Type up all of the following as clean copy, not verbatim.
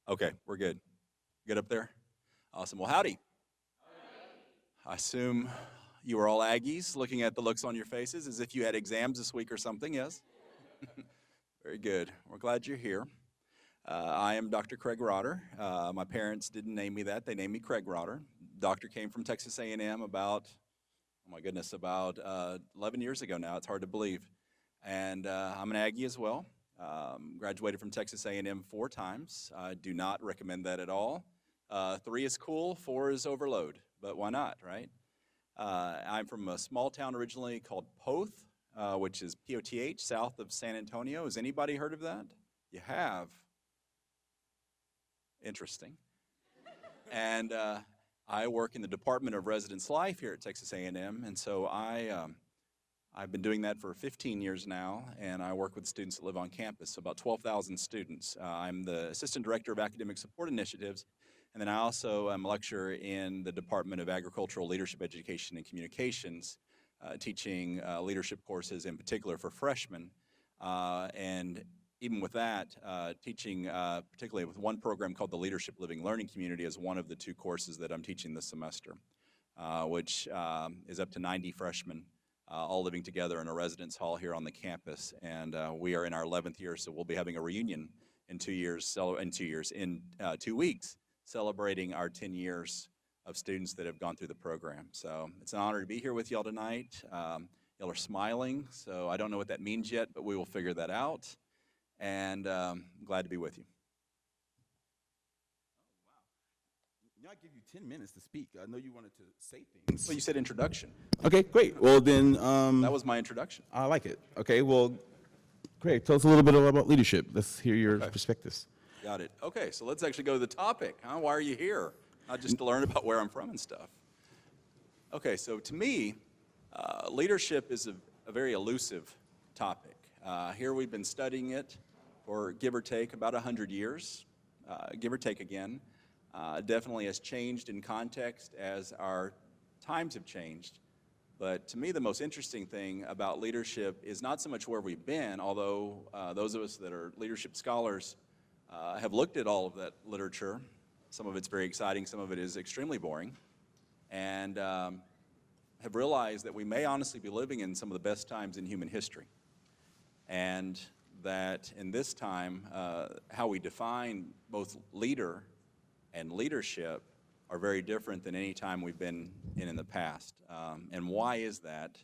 Okay, we're good. Good up there? Awesome. Well, howdy. I assume you are all Aggies, looking at the looks on your faces as if you had exams this week or something, yes? Very good. We're glad you're here. I am Dr. Craig Rotter. My parents didn't name me that. They named me Craig Rotter. Doctor came from Texas A&M about, oh my goodness, about 11 years ago now. It's hard to believe. And I'm an Aggie as well. Graduated from Texas A&M 4 times. I do not recommend that at all. 3 is cool, 4 is overload, but why not, right? I'm from a small town originally called Poth, which is P-O-T-H, south of San Antonio. Has anybody heard of that? You have. Interesting. And I work in the Department of Residence Life here at Texas A&M, and so I've been doing that for 15 years now, and I work with students that live on campus, so about 12,000 students. I'm the Assistant Director of Academic Support Initiatives, and then I also am a lecturer in the Department of Agricultural Leadership Education and Communications, teaching leadership courses in particular for freshmen, and even with that, teaching particularly with one program called the Leadership Living Learning Community as one of the 2 courses that I'm teaching this semester, which is up to 90 freshmen. All living together in a residence hall here on the campus, and we are in our 11th year, so we'll be having a reunion in 2 years, in 2 weeks, celebrating our 10 years of students that have gone through the program. So it's an honor to be here with y'all tonight. Y'all are smiling, so I don't know what that means yet, but we will figure that out, and I'm glad to be with you. I give you 10 minutes to speak. I know you wanted to say things. Well, you said introduction. Okay, great. Well, then. That was my introduction. I like it. Okay, well, Craig, tell us a little bit about leadership. Let's hear your perspectives. Got it. Okay, so let's actually go to the topic. Why are you here? Not just to learn about where I'm from and stuff. Okay, so to me, leadership is a very elusive topic. Here we've been studying it for give or take about 100 years, give or take again. Definitely has changed in context as our times have changed. But to me, the most interesting thing about leadership is not so much where we've been, although those of us that are leadership scholars have looked at all of that literature. Some of it's very exciting, some of it is extremely boring, and have realized that we may honestly be living in some of the best times in human history. And that in this time, how we define both leader and leadership are very different than any time we've been in the past. And why is that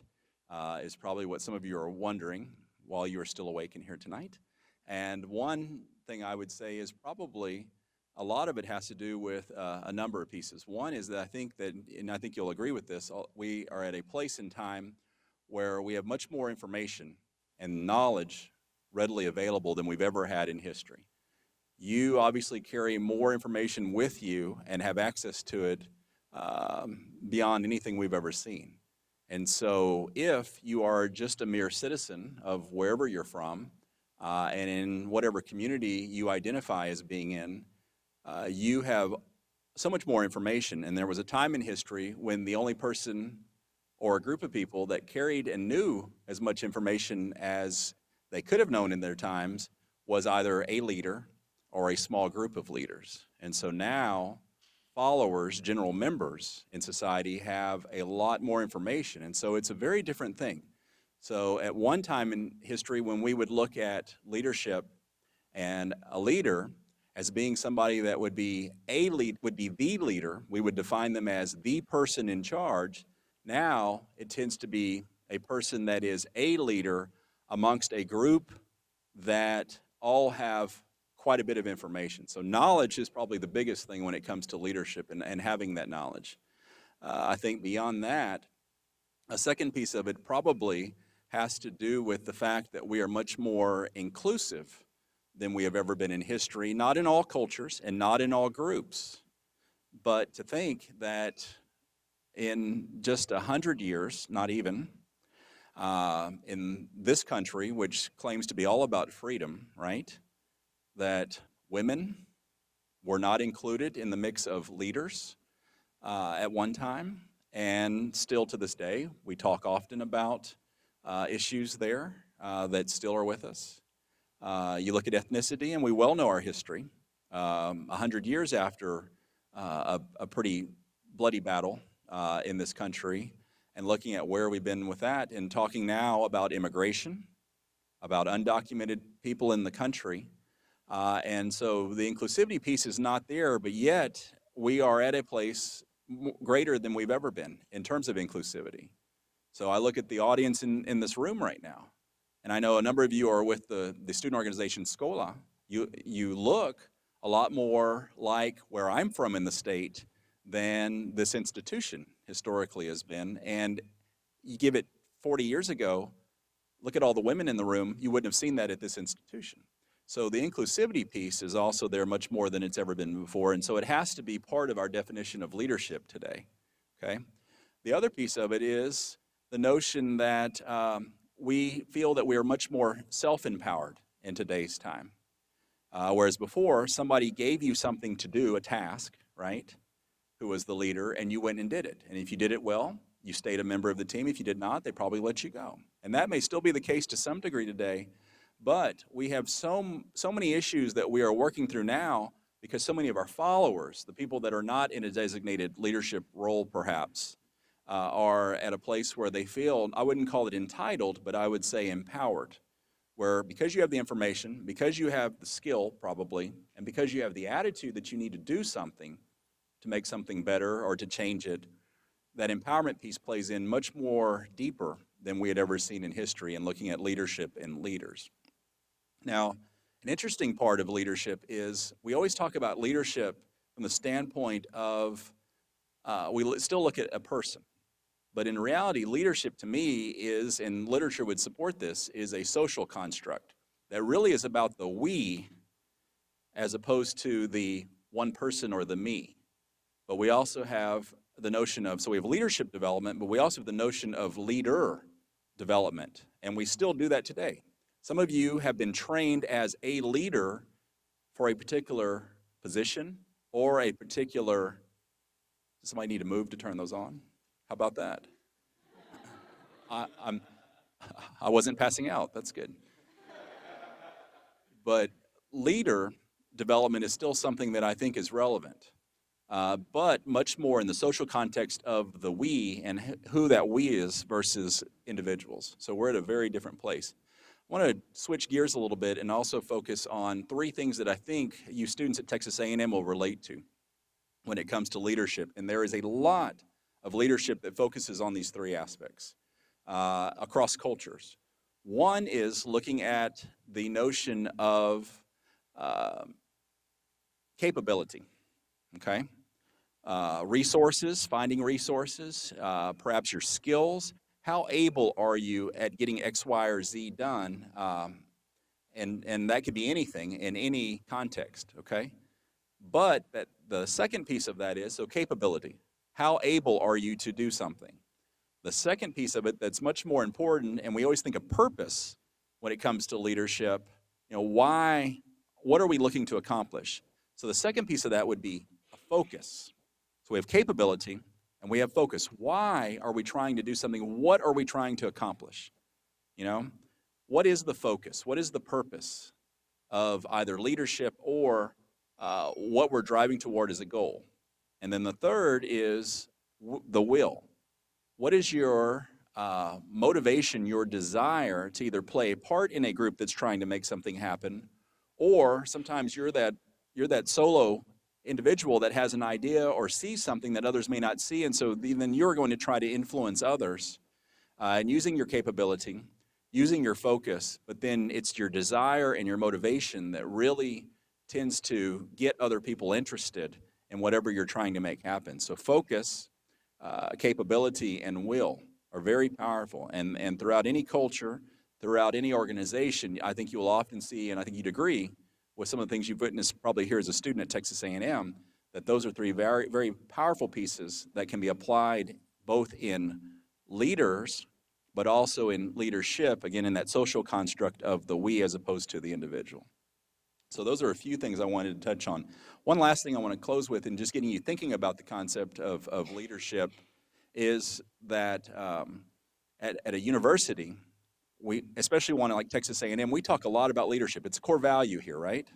is probably what some of you are wondering while you are still awake in here tonight. And one thing I would say is probably a lot of it has to do with a number of pieces. One is that I think you'll agree with this, we are at a place in time where we have much more information and knowledge readily available than we've ever had in history. You obviously carry more information with you and have access to it beyond anything we've ever seen. And so if you are just a mere citizen of wherever you're from and in whatever community you identify as being in, you have so much more information. And there was a time in history when the only person or a group of people that carried and knew as much information as they could have known in their times was either a leader or a small group of leaders. And so now followers, general members in society have a lot more information. And so it's a very different thing. So at one time in history when we would look at leadership and a leader as being somebody that would be the leader, we would define them as the person in charge. Now it tends to be a person that is a leader amongst a group that all have quite a bit of information. So knowledge is probably the biggest thing when it comes to leadership and having that knowledge. I think beyond that, a second piece of it probably has to do with the fact that we are much more inclusive than we have ever been in history, not in all cultures and not in all groups, but to think that in just 100 years, not even, in this country, which claims to be all about freedom, right, that women were not included in the mix of leaders at one time, and still to this day, we talk often about issues there that still are with us. You look at ethnicity, and we well know our history 100 years after a pretty bloody battle in this country, and looking at where we've been with that, and talking now about immigration, about undocumented people in the country. And so the inclusivity piece is not there, but yet we are at a place greater than we've ever been in terms of inclusivity. So I look at the audience in this room right now, and I know a number of you are with the student organization Scola. You look a lot more like where I'm from in the state than this institution historically has been. And you give it 40 years ago, look at all the women in the room, you wouldn't have seen that at this institution. So the inclusivity piece is also there much more than it's ever been before, and so it has to be part of our definition of leadership today, okay? The other piece of it is the notion that we feel that we are much more self-empowered in today's time. Whereas before, somebody gave you something to do, a task, right, who was the leader, and you went and did it. And if you did it well, you stayed a member of the team. If you did not, they probably let you go. And that may still be the case to some degree today, but we have so many issues that we are working through now because so many of our followers, the people that are not in a designated leadership role perhaps, are at a place where they feel, I wouldn't call it entitled, but I would say empowered, where because you have the information, because you have the skill probably, and because you have the attitude that you need to do something to make something better or to change it, that empowerment piece plays in much more deeper than we had ever seen in history in looking at leadership and leaders. Now, an interesting part of leadership is we always talk about leadership from the standpoint of we still look at a person. But in reality, leadership to me is, and literature would support this, is a social construct that really is about the we as opposed to the one person or the me. But we also have the notion of, so we have leadership development, but we also have the notion of leader development, and we still do that today. Some of you have been trained as a leader for a particular position or a particular, does somebody need to move to turn those on? How about that? I wasn't passing out, that's good. But leader development is still something that I think is relevant, but much more in the social context of the we and who that we is versus individuals. So we're at a very different place. I want to switch gears a little bit and also focus on three things that I think you students at Texas A&M will relate to when it comes to leadership. And there is a lot of leadership that focuses on these three aspects across cultures. One is looking at the notion of capability, okay? Resources, finding resources, perhaps your skills. How able are you at getting X, Y, or Z done? And that could be anything in any context, okay? But the second piece of that is, so capability. How able are you to do something? The second piece of it that's much more important, and we always think of purpose when it comes to leadership, you know, why, what are we looking to accomplish? So the second piece of that would be a focus. So we have capability and we have focus. Why are we trying to do something? What are we trying to accomplish? You know, what is the focus? What is the purpose of either leadership or what we're driving toward as a goal? And then the third is the will. What is your motivation, your desire to either play a part in a group that's trying to make something happen, or sometimes you're that solo individual that has an idea or sees something that others may not see, and so then you're going to try to influence others and using your capability, using your focus, but then it's your desire and your motivation that really tends to get other people interested in whatever you're trying to make happen. So focus, capability, and will are very powerful, and throughout any culture, throughout any organization, I think you will often see, and I think you'd agree with some of the things you've witnessed probably here as a student at Texas A&M, that those are three very, very powerful pieces that can be applied both in leaders, but also in leadership, again, in that social construct of the we as opposed to the individual. So those are a few things I wanted to touch on. One last thing I want to close with, and just getting you thinking about the concept of leadership, is that at a university, we, especially one like Texas A&M, we talk a lot about leadership. It's a core value here, right?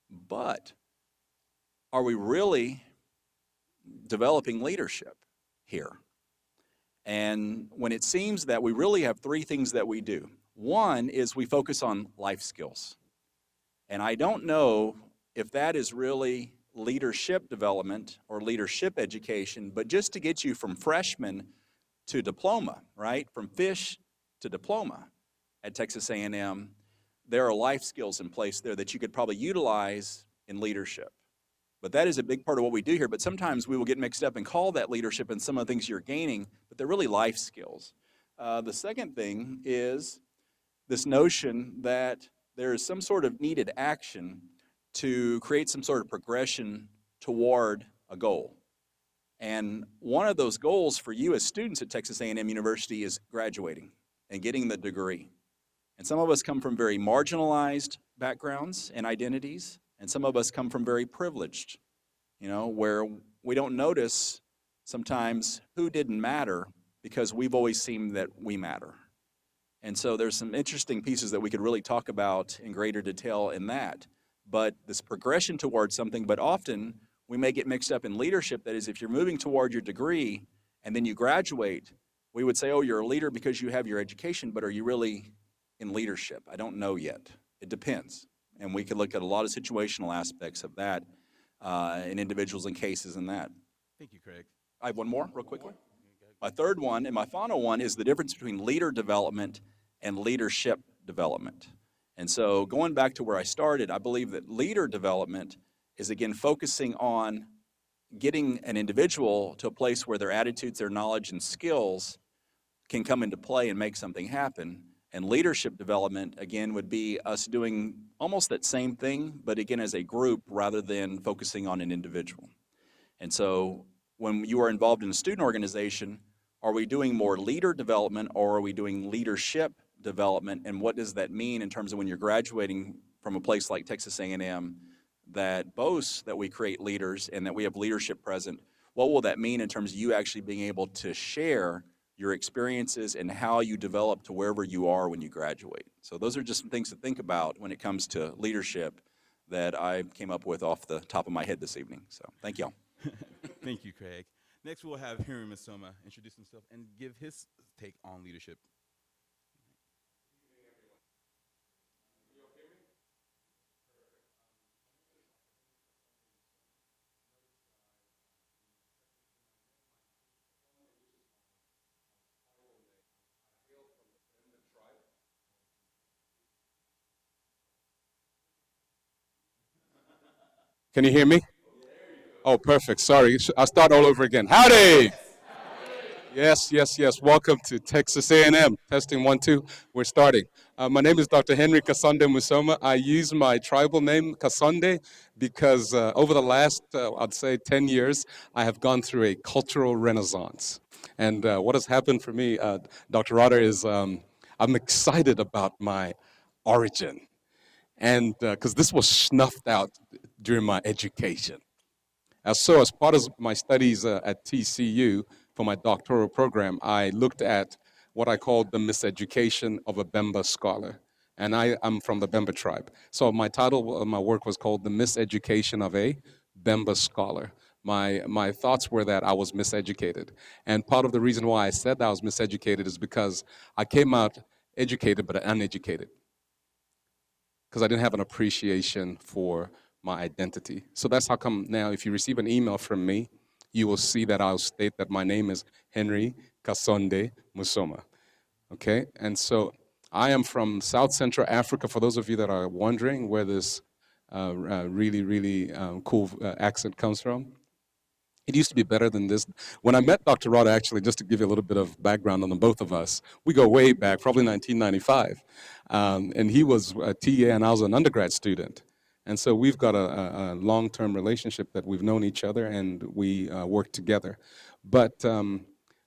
But are we really developing leadership here? And when it seems that we really have three things that we do. One is we focus on life skills. And I don't know if that is really leadership development or leadership education, but just to get you from freshman to diploma, right? From fish to diploma at Texas A&M, there are life skills in place there that you could probably utilize in leadership. But that is a big part of what we do here. But sometimes we will get mixed up and call that leadership and some of the things you're gaining, but they're really life skills. The second thing is this notion that there is some sort of needed action to create some sort of progression toward a goal. And one of those goals for you as students at Texas A&M University is graduating and getting the degree. And some of us come from very marginalized backgrounds and identities, and some of us come from very privileged, where we don't notice sometimes who didn't matter because we've always seemed that we matter. And so there's some interesting pieces that we could really talk about in greater detail in that. But this progression towards something, but often we may get mixed up in leadership. That is, if you're moving toward your degree and then you graduate, we would say, oh, you're a leader because you have your education, but are you really in leadership? I don't know yet. It depends. And we could look at a lot of situational aspects of that in individuals and cases in that. Thank you, Craig. I have one more real quickly. My third one and my final one is the difference between leader development and leadership development. And so going back to where I started, I believe that leader development is, again, focusing on getting an individual to a place where their attitudes, their knowledge, and skills can come into play and make something happen. And leadership development, again, would be us doing almost that same thing, but again, as a group rather than focusing on an individual. And so when you are involved in a student organization, are we doing more leader development or are we doing leadership development? And what does that mean in terms of when you're graduating from a place like Texas A&M that boasts that we create leaders and that we have leadership present? What will that mean in terms of you actually being able to share your experiences and how you develop to wherever you are when you graduate? So those are just some things to think about when it comes to leadership that I came up with off the top of my head this evening. So thank y'all. Thank you, Craig. Next, we'll have Henry Musoma introduce himself and give his take on leadership. Can you hear me? Oh, perfect. Sorry. I'll start all over again. Howdy! Yes, yes, yes. Welcome to Texas A&M. Testing 1, 2. We're starting. My name is Dr. Henry Kasonde Musoma. I use my tribal name, Kasonde, because over the last, I'd say, 10 years, I have gone through a cultural renaissance. And what has happened for me, Dr. Rotter, is I'm excited about my origin. And because this was snuffed out during my education. So as part of my studies at TCU for my doctoral program, I looked at what I called the miseducation of a Bemba scholar. And I'm from the Bemba tribe. So my title of my work was called The Miseducation of a Bemba Scholar. My thoughts were that I was miseducated. And part of the reason why I said that I was miseducated is because I came out educated but uneducated. Because I didn't have an appreciation for my identity. So that's how come now if you receive an email from me, you will see that I'll state that my name is Henry Kasonde Musoma. Okay? And so I am from South Central Africa, for those of you that are wondering where this really cool accent comes from. It used to be better than this. When I met Dr. Rod, actually, just to give you a little bit of background on the both of us, we go way back, probably 1995. And he was a TA and I was an undergrad student. And so we've got a long-term relationship that we've known each other and we work together. But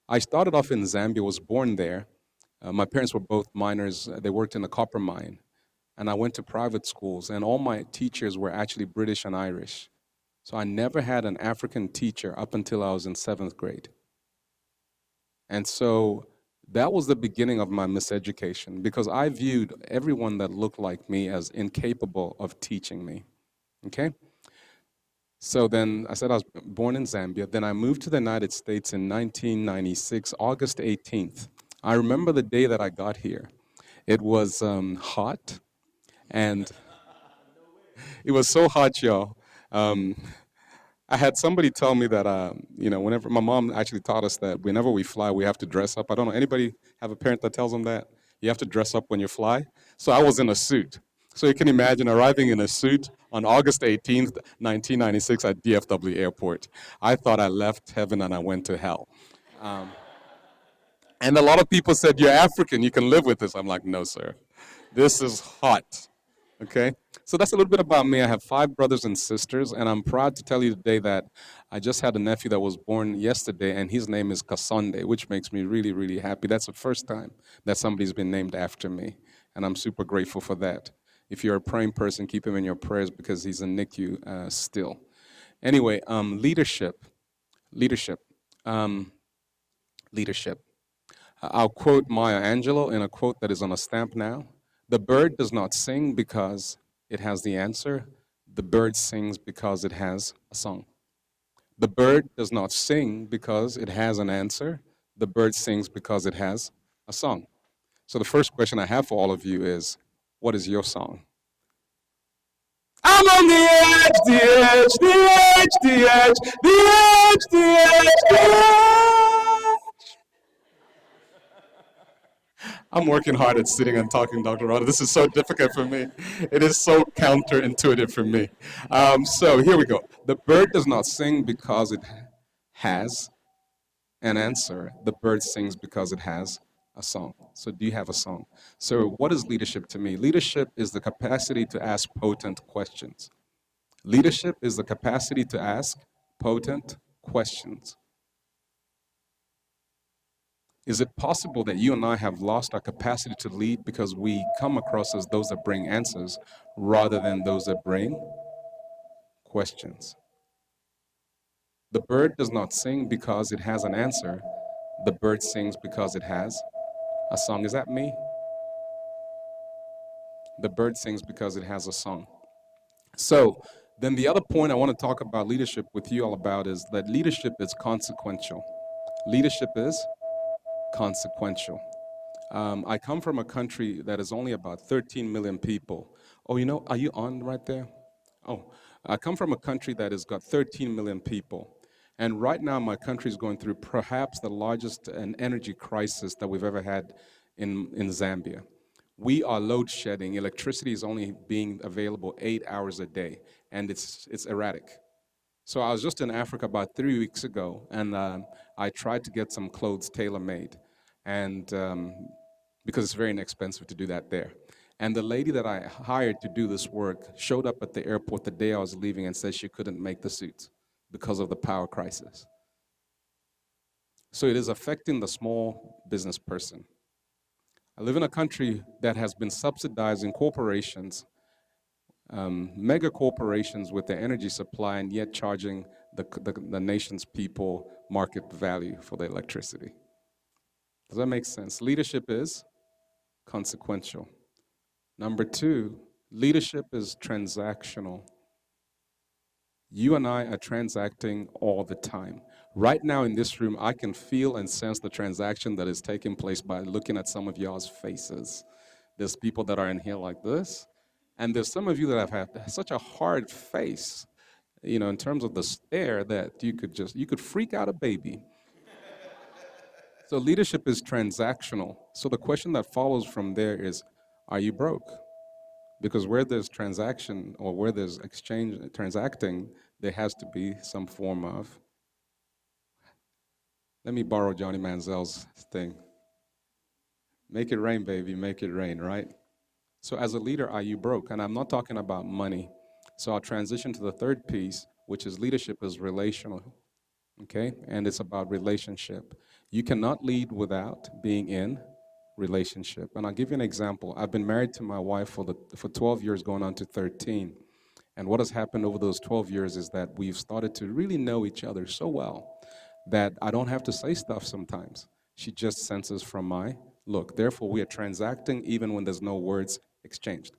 I started off in Zambia, was born there. My parents were both miners. They worked in a copper mine. And I went to private schools, and all my teachers were actually British and Irish. So I never had an African teacher up until I was in 7th grade. And so that was the beginning of my miseducation, because I viewed everyone that looked like me as incapable of teaching me. Okay? So then I said I was born in Zambia. Then I moved to the United States in 1996, August 18th. I remember the day that I got here. It was hot, and it was so hot, y'all. Um, I had somebody tell me that, whenever my mom actually taught us that whenever we fly, we have to dress up. I don't know, anybody have a parent that tells them that? You have to dress up when you fly? So I was in a suit. So you can imagine arriving in a suit on August 18th, 1996 at DFW Airport. I thought I left heaven and I went to hell. And a lot of people said, "You're African, you can live with this." I'm like, "No, sir. This is hot." Okay? So that's a little bit about me. I have 5 brothers and sisters, and I'm proud to tell you today that I just had a nephew that was born yesterday, and his name is Kasonde, which makes me really, really happy. That's the first time that somebody's been named after me, and I'm super grateful for that. If you're a praying person, keep him in your prayers because he's in NICU still. Anyway, leadership, um, leadership. I'll quote Maya Angelou in a quote that is on a stamp now. The bird does not sing because it has the answer. The bird sings because it has a song. The bird does not sing because it has an answer. The bird sings because it has a song. So the first question I have for all of you is, what is your song? I'm on the edge, the edge, the edge, the edge, the edge, the edge, the edge. I'm working hard at sitting and talking, Dr. Rada. This is so difficult for me. It is so counterintuitive for me. So here we go. The bird does not sing because it has an answer. The bird sings because it has a song. So do you have a song? So what is leadership to me? Leadership is the capacity to ask potent questions. Leadership is the capacity to ask potent questions. Is it possible that you and I have lost our capacity to lead because we come across as those that bring answers rather than those that bring questions? The bird does not sing because it has an answer. The bird sings because it has a song. Is that me? The bird sings because it has a song. So then the other point I want to talk about leadership with you all about is that leadership is consequential. Leadership is consequential. I come from a country that is only about 13 million people. Oh, are you on right there? Oh, I come from a country that has got 13 million people. And right now, my country is going through perhaps the largest energy crisis that we've ever had in Zambia. We are load shedding. Electricity is only being available 8 hours a day, and it's erratic. So I was just in Africa about 3 weeks ago, and I tried to get some clothes tailor-made, and because it's very inexpensive to do that there. And the lady that I hired to do this work showed up at the airport the day I was leaving and said she couldn't make the suits because of the power crisis. So it is affecting the small business person. I live in a country that has been subsidizing corporations, mega corporations with their energy supply, and yet charging the nation's people market value for their electricity. Does that make sense? Leadership is consequential. Number 2, leadership is transactional. You and I are transacting all the time. Right now in this room, I can feel and sense the transaction that is taking place by looking at some of y'all's faces. There's people that are in here like this, and there's some of you that have had such a hard face, in terms of the stare that you could freak out a baby. So leadership is transactional. So the question that follows from there is, are you broke? Because where there's transaction or where there's exchange, transacting, there has to be some form of, let me borrow Johnny Manziel's thing. Make it rain, baby, make it rain, right? So as a leader, are you broke? And I'm not talking about money. So I'll transition to the third piece, which is leadership is relational, okay? And it's about relationship. You cannot lead without being in relationship. And I'll give you an example. I've been married to my wife for 12 years, going on to 13. And what has happened over those 12 years is that we've started to really know each other so well that I don't have to say stuff sometimes. She just senses from my look. Therefore, we are transacting even when there's no words exchanged.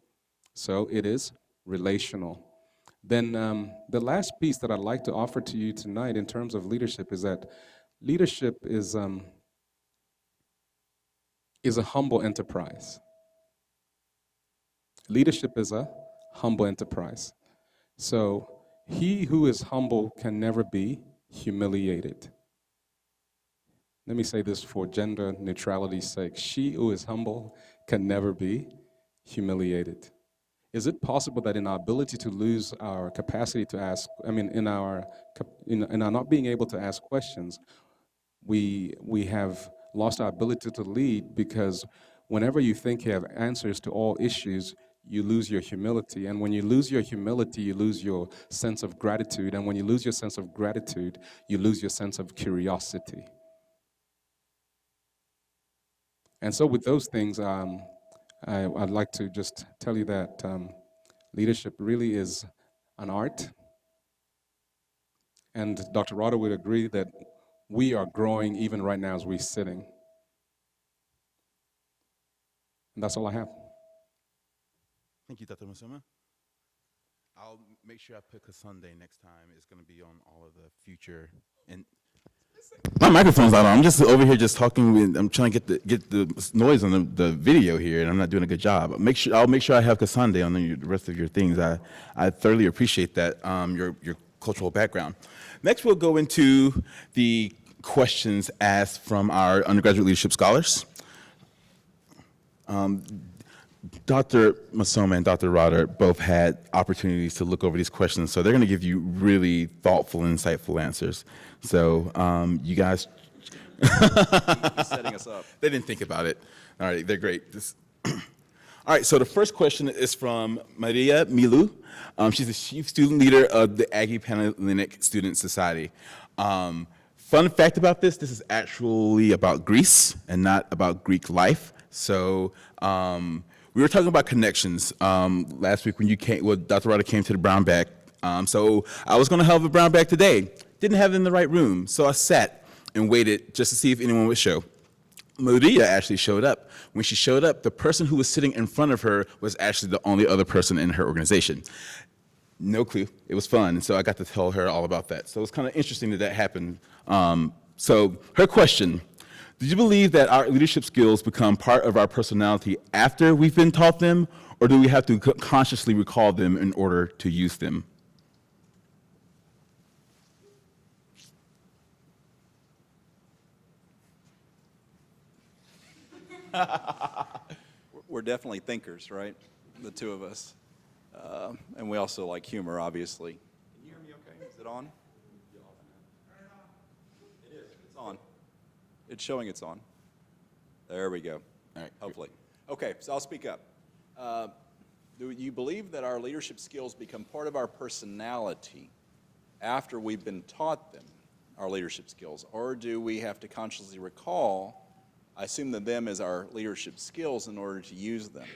So it is relational. Then the last piece that I'd like to offer to you tonight in terms of leadership is that leadership is a humble enterprise. Leadership is a humble enterprise. So he who is humble can never be humiliated. Let me say this for gender neutrality's sake. She who is humble can never be humiliated. Is it possible that in our ability to lose our capacity to ask, in our not being able to ask questions, we have lost our ability to lead because whenever you think you have answers to all issues, you lose your humility. And when you lose your humility, you lose your sense of gratitude. And when you lose your sense of gratitude, you lose your sense of curiosity. And so with those things, I'd like to just tell you that leadership really is an art. And Dr. Rado would agree that we are growing even right now as we're sitting. And that's all I have. Thank you, Dr. Musoma. I'll make sure I put Kasonde next time. It's going to be on all of the future. And my microphone's not on. I'm just over here just talking. I'm trying to get the noise on the video here, and I'm not doing a good job. I'll make sure I have Kasonde on the rest of your things. I thoroughly appreciate that, your cultural background. Next, we'll go into the questions asked from our undergraduate leadership scholars. Dr. Musoma and Dr. Roder both had opportunities to look over these questions, so they're going to give you really thoughtful and insightful answers. So you guys... He's setting us up. They didn't think about it. All right, they're great. All right, so the first question is from Maria Milu. She's the chief student leader of the Aggie Panhellenic Student Society. Fun fact about this is actually about Greece and not about Greek life. So we were talking about connections last week when you came, well, Dr. Rada came to the brown bag. So I was going to have a brown bag today. Didn't have it in the right room, so I sat and waited just to see if anyone would show. Maria actually showed up. When she showed up, the person who was sitting in front of her was actually the only other person in her organization. No clue. It was fun, and so I got to tell her all about that. So it was kind of interesting that happened. So her question: do you believe that our leadership skills become part of our personality after we've been taught them, or do we have to consciously recall them in order to use them? We're definitely thinkers, right? The two of us. And we also like humor, obviously. Can you hear me okay? Is it on? It is. It's on. It's showing it's on. There we go. All right. Hopefully. Okay, so I'll speak up. Do you believe that our leadership skills become part of our personality after we've been taught them, our leadership skills? Or do we have to consciously recall, I assume that them as our leadership skills in order to use them?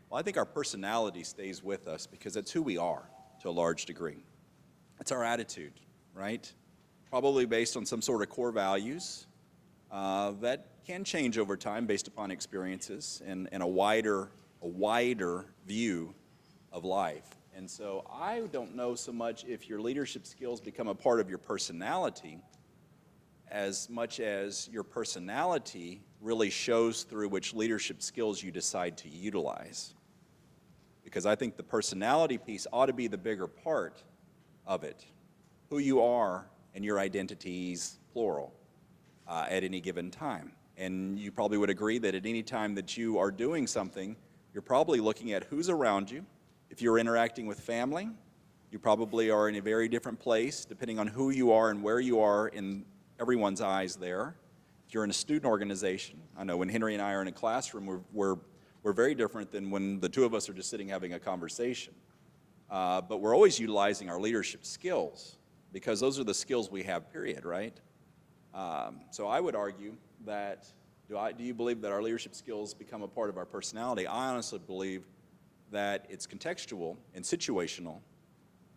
Well, I think our personality stays with us because it's who we are to a large degree. It's our attitude, right? Probably based on some sort of core values that can change over time based upon experiences and a wider view of life. And so I don't know so much if your leadership skills become a part of your personality as much as your personality really shows through which leadership skills you decide to utilize. Because I think the personality piece ought to be the bigger part of it. Who you are and your identities, plural, at any given time. And you probably would agree that at any time that you are doing something, you're probably looking at who's around you. If you're interacting with family, you probably are in a very different place depending on who you are and where you are in everyone's eyes there. If you're in a student organization, I know when Henry and I are in a classroom, we're very different than when the two of us are just sitting having a conversation. But we're always utilizing our leadership skills because those are the skills we have, period, right? So I would argue that, do you believe that our leadership skills become a part of our personality? I honestly believe that it's contextual and situational,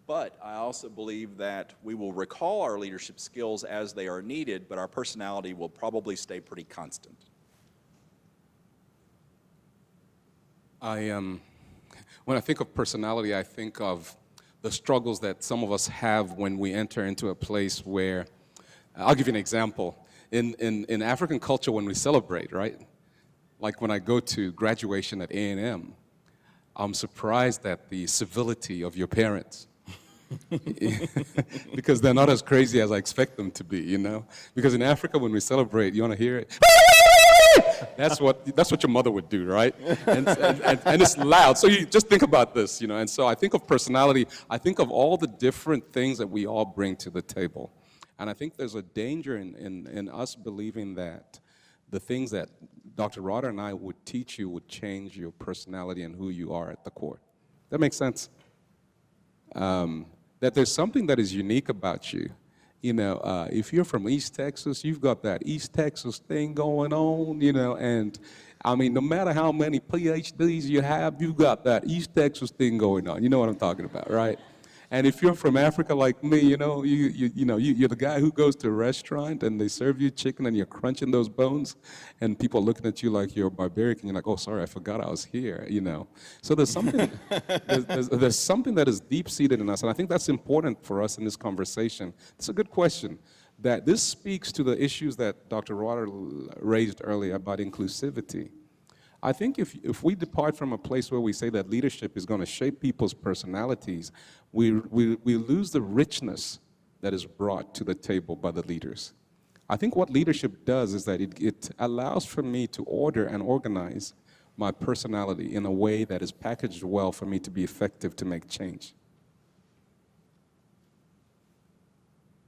but I also believe that we will recall our leadership skills as they are needed, but our personality will probably stay pretty constant. When I think of personality, I think of the struggles that some of us have when we enter into a place where, I'll give you an example. In African culture, when we celebrate, right? Like when I go to graduation at A&M, I'm surprised at the civility of your parents. Because they're not as crazy as I expect them to be, you know? Because in Africa, when we celebrate, you want to hear it? That's what your mother would do, right? And it's loud. So you just think about this, you know? And so I think of personality, I think of all the different things that we all bring to the table. And I think there's a danger in us believing that the things that Dr. Rotter and I would teach you would change your personality and who you are at the core. That makes sense? That there's something that is unique about you. You know, if you're from East Texas, you've got that East Texas thing going on, you know, and I mean, no matter how many PhDs you have, you've got that East Texas thing going on. You know what I'm talking about, right? And if you're from Africa like me, you know, you're the guy who goes to a restaurant and they serve you chicken and you're crunching those bones and people are looking at you like you're a barbarian and you're like, oh, sorry, I forgot I was here, you know. So there's something, there's something that is deep-seated in us, and I think that's important for us in this conversation. It's a good question. That this speaks to the issues that Dr. Rotter raised earlier about inclusivity. I think if we depart from a place where we say that leadership is going to shape people's personalities, we lose the richness that is brought to the table by the leaders. I think what leadership does is that it allows for me to order and organize my personality in a way that is packaged well for me to be effective to make change.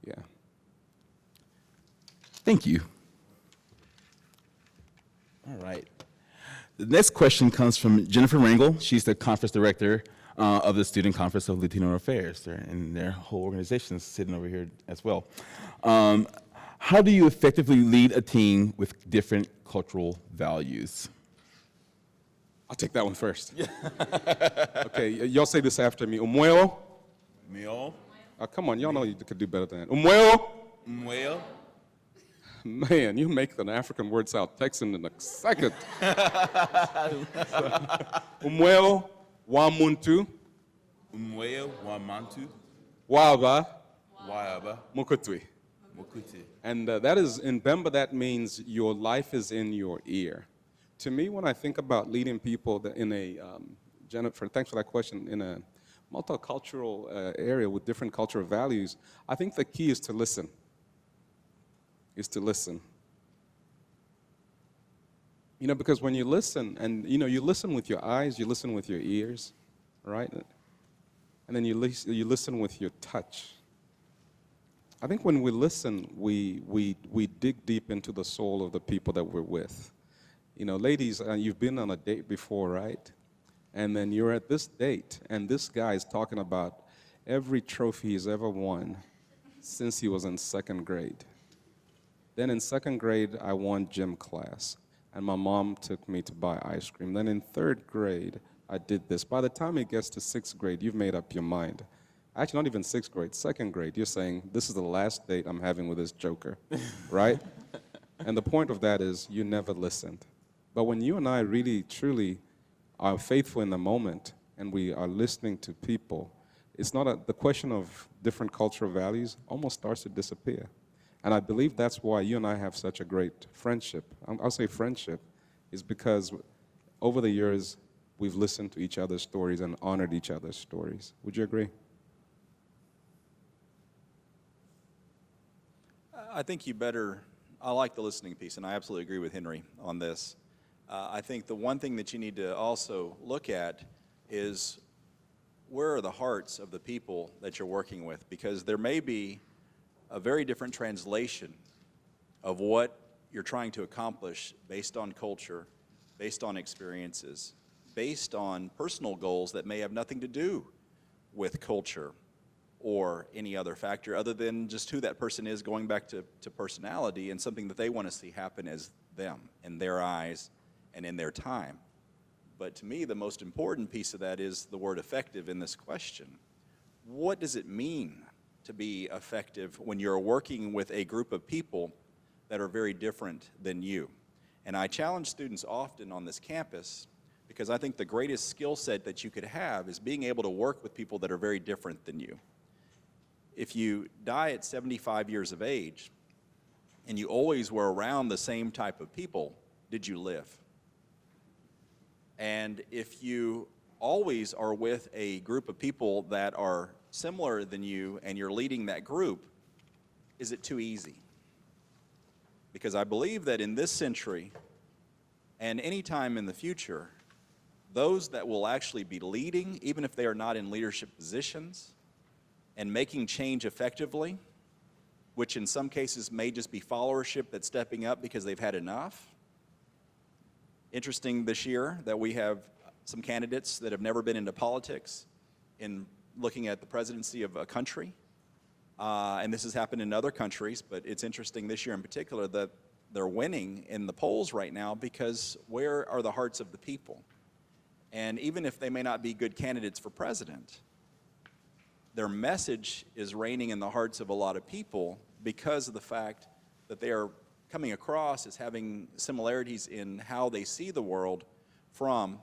Yeah. Thank you. All right. The next question comes from Jennifer Rangel. She's the conference director of the Student Conference of Latino Affairs, and their whole organization is sitting over here as well. How do you effectively lead a team with different cultural values? I'll take that one first. Okay, y'all say this after me. Umuelo. Meo. Come on, y'all know you could do better than that. Umuelo. Mueo. Man, you make an African word sound Texan in a second. Umuelo wamuntu. Umueo wamantu. Waba. Waaba. Mukutwi. Mukuti. And that is, in Bemba, that means your life is in your ear. To me, when I think about leading people in a, Jennifer, thanks for that question, in a multicultural area with different cultural values, I think the key is to listen. You know, because when you listen, and you know, you listen with your eyes, you listen with your ears, right? And then you listen with your touch. I think when we listen, we dig deep into the soul of the people that we're with. You know, ladies, you've been on a date before, right? And then you're at this date, and this guy is talking about every trophy he's ever won since he was in second grade. Then in second grade, I won gym class, and my mom took me to buy ice cream. Then in third grade, I did this. By the time it gets to sixth grade, you've made up your mind. Actually, not even sixth grade, second grade, you're saying, this is the last date I'm having with this joker, right? And the point of that is you never listened. But when you and I really, truly are faithful in the moment, and we are listening to people, it's not the question of different cultural values almost starts to disappear. And I believe that's why you and I have such a great friendship. I'll say friendship is because over the years, we've listened to each other's stories and honored each other's stories. Would you agree? I think I like the listening piece, and I absolutely agree with Henry on this. I think the one thing that you need to also look at is where are the hearts of the people that you're working with, because there may be a very different translation of what you're trying to accomplish based on culture, based on experiences, based on personal goals that may have nothing to do with culture or any other factor other than just who that person is, going back to personality and something that they want to see happen as them in their eyes and in their time. But to me, the most important piece of that is the word effective in this question. What does it mean to be effective when you're working with a group of people that are very different than you? And I challenge students often on this campus because I think the greatest skill set that you could have is being able to work with people that are very different than you. If you die at 75 years of age and you always were around the same type of people, did you live? And if you always are with a group of people that are similar than you and you're leading that group, is it too easy? Because I believe that in this century and any time in the future, those that will actually be leading, even if they are not in leadership positions, and making change effectively, which in some cases may just be followership that's stepping up because they've had enough. Interesting this year that we have some candidates that have never been into politics in looking at the presidency of a country. And this has happened in other countries, but it's interesting this year in particular that they're winning in the polls right now because where are the hearts of the people? And even if they may not be good candidates for president, their message is reigning in the hearts of a lot of people because of the fact that they are coming across as having similarities in how they see the world from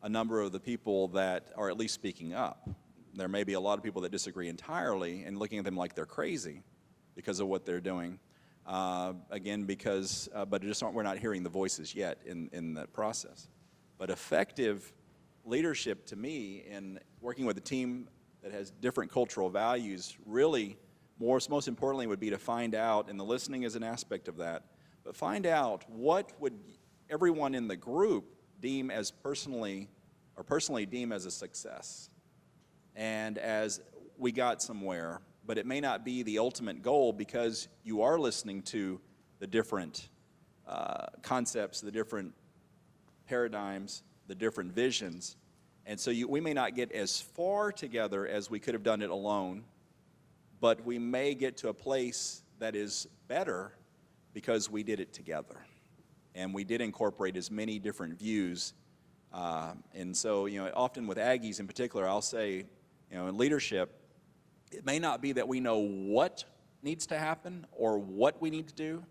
a number of the people that are at least speaking up. There may be a lot of people that disagree entirely and looking at them like they're crazy because of what they're doing. Again, because, but we're not hearing the voices yet in that process. But effective leadership to me in working with a team that has different cultural values really most importantly would be to find out, and the listening is an aspect of that, but find out what would everyone in the group deem as personally deem as a success. And as we got somewhere, but it may not be the ultimate goal because you are listening to the different concepts, the different paradigms, the different visions. And so we may not get as far together as we could have done it alone, but we may get to a place that is better because we did it together. And we did incorporate as many different views. And so, often with Aggies in particular, I'll say, in leadership, it may not be that we know what needs to happen or what we need to do,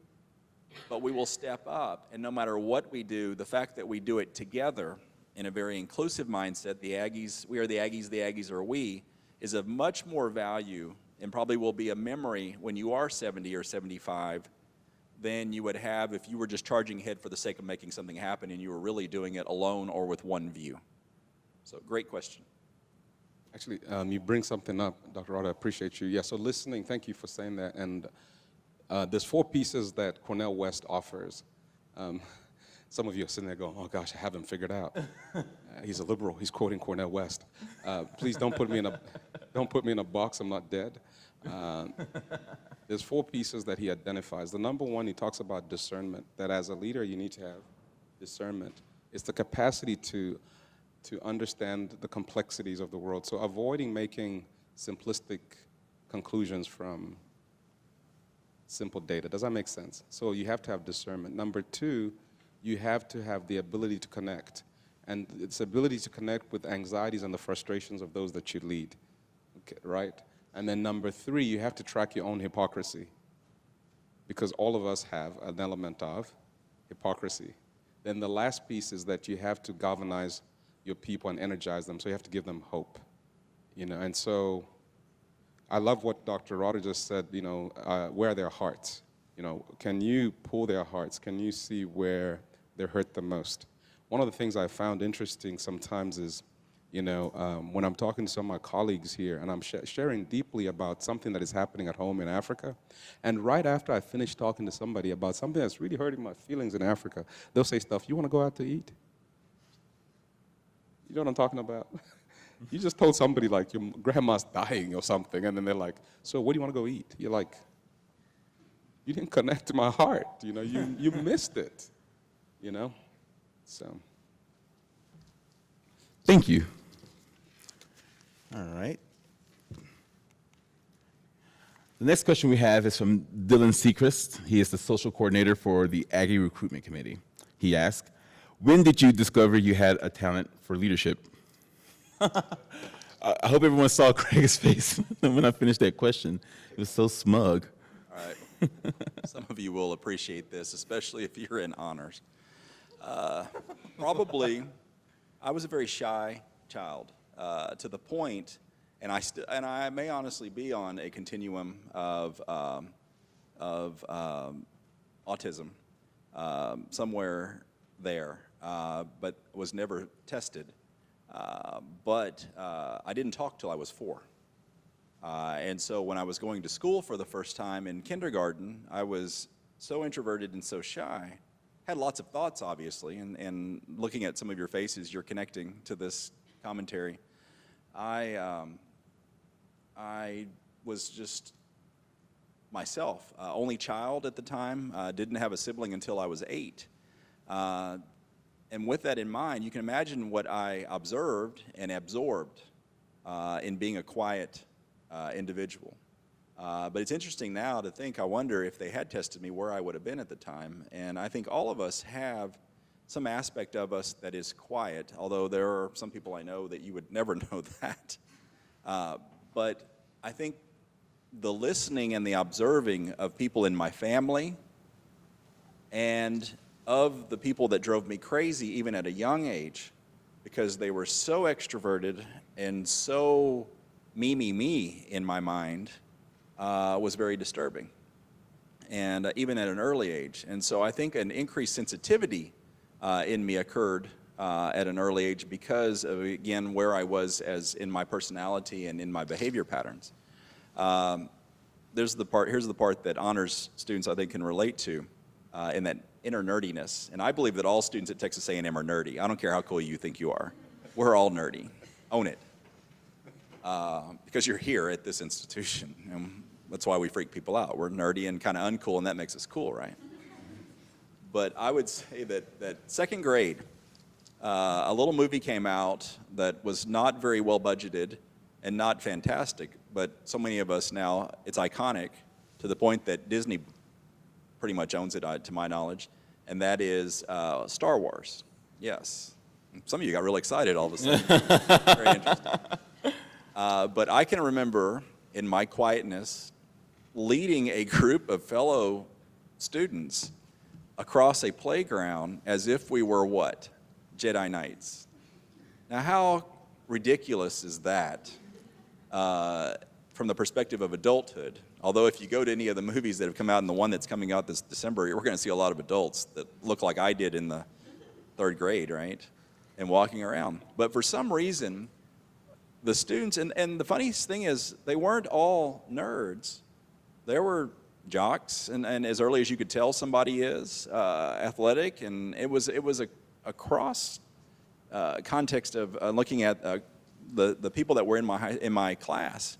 but we will step up. And no matter what we do, the fact that we do it together in a very inclusive mindset, the Aggies, we are the Aggies are we, is of much more value and probably will be a memory when you are 70 or 75 than you would have if you were just charging ahead for the sake of making something happen and you were really doing it alone or with one view. So great question. Actually, you bring something up, Dr. Rod, I appreciate you. Yeah, so listening, thank you for saying that. And there's 4 pieces that Cornel West offers. Some of you are sitting there going, oh gosh, I haven't figured out. He's a liberal, he's quoting Cornel West. Please don't put me in a box, I'm not dead. There's 4 pieces that he identifies. The number one, he talks about discernment, that as a leader you need to have discernment. It's the capacity to understand the complexities of the world. So avoiding making simplistic conclusions from simple data. Does that make sense? So you have to have discernment. Number 2, you have to have the ability to connect. And it's ability to connect with anxieties and the frustrations of those that you lead, okay, right? And then number 3, you have to track your own hypocrisy, because all of us have an element of hypocrisy. Then the last piece is that you have to galvanize your people and energize them, so you have to give them hope, And so I love what Dr. Rotter just said, where are their hearts? Can you pull their hearts? Can you see where they're hurt the most? One of the things I found interesting sometimes is, when I'm talking to some of my colleagues here and I'm sharing deeply about something that is happening at home in Africa, and right after I finish talking to somebody about something that's really hurting my feelings in Africa, they'll say stuff, you want to go out to eat? You know what I'm talking about? You just told somebody like your grandma's dying or something, and then they're like, so what do you want to go eat? You're like, you didn't connect to my heart, you missed it, so. Thank you. All right. The next question we have is from Dylan Sechrist. He is the social coordinator for the Aggie Recruitment Committee. He asked, when did you discover you had a talent for leadership? I hope everyone saw Craig's face when I finished that question. It was so smug. All right. Some of you will appreciate this, especially if you're in honors. Probably, I was a very shy child to the point, and I may honestly be on a continuum of autism somewhere there, but was never tested. But I didn't talk till I was 4. And so when I was going to school for the first time in kindergarten, I was so introverted and so shy. Had lots of thoughts, obviously, and looking at some of your faces, you're connecting to this commentary. I was just myself, only child at the time, didn't have a sibling until I was 8. And with that in mind, you can imagine what I observed and absorbed in being a quiet individual. But it's interesting now to think, I wonder if they had tested me where I would have been at the time. And I think all of us have some aspect of us that is quiet, although there are some people I know that you would never know that. But I think the listening and the observing of people in my family and of the people that drove me crazy even at a young age, because they were so extroverted and so me in my mind, was very disturbing, and even at an early age. And so I think an increased sensitivity in me occurred at an early age because of, again, where I was as in my personality and in my behavior patterns. Here's the part that honors students, I think, can relate to in that inner nerdiness. And I believe that all students at Texas A&M are nerdy. I don't care how cool you think you are. We're all nerdy. Own it. Because you're here at this institution. And that's why we freak people out. We're nerdy and kind of uncool, and that makes us cool, right? But I would say that second grade, a little movie came out that was not very well budgeted and not fantastic, but so many of us now, it's iconic to the point that Disney pretty much owns it, to my knowledge, and that is Star Wars. Yes. Some of you got really excited all of a sudden. Very interesting. But I can remember in my quietness leading a group of fellow students across a playground as if we were what? Jedi Knights. Now, how ridiculous is that from the perspective of adulthood? Although if you go to any of the movies that have come out and the one that's coming out this December, we're going to see a lot of adults that look like I did in the 3rd grade, right? And walking around. But for some reason, the students, and the funniest thing is, they weren't all nerds. There were jocks, and as early as you could tell somebody is, athletic, and it was a cross context of looking at the people that were in my class.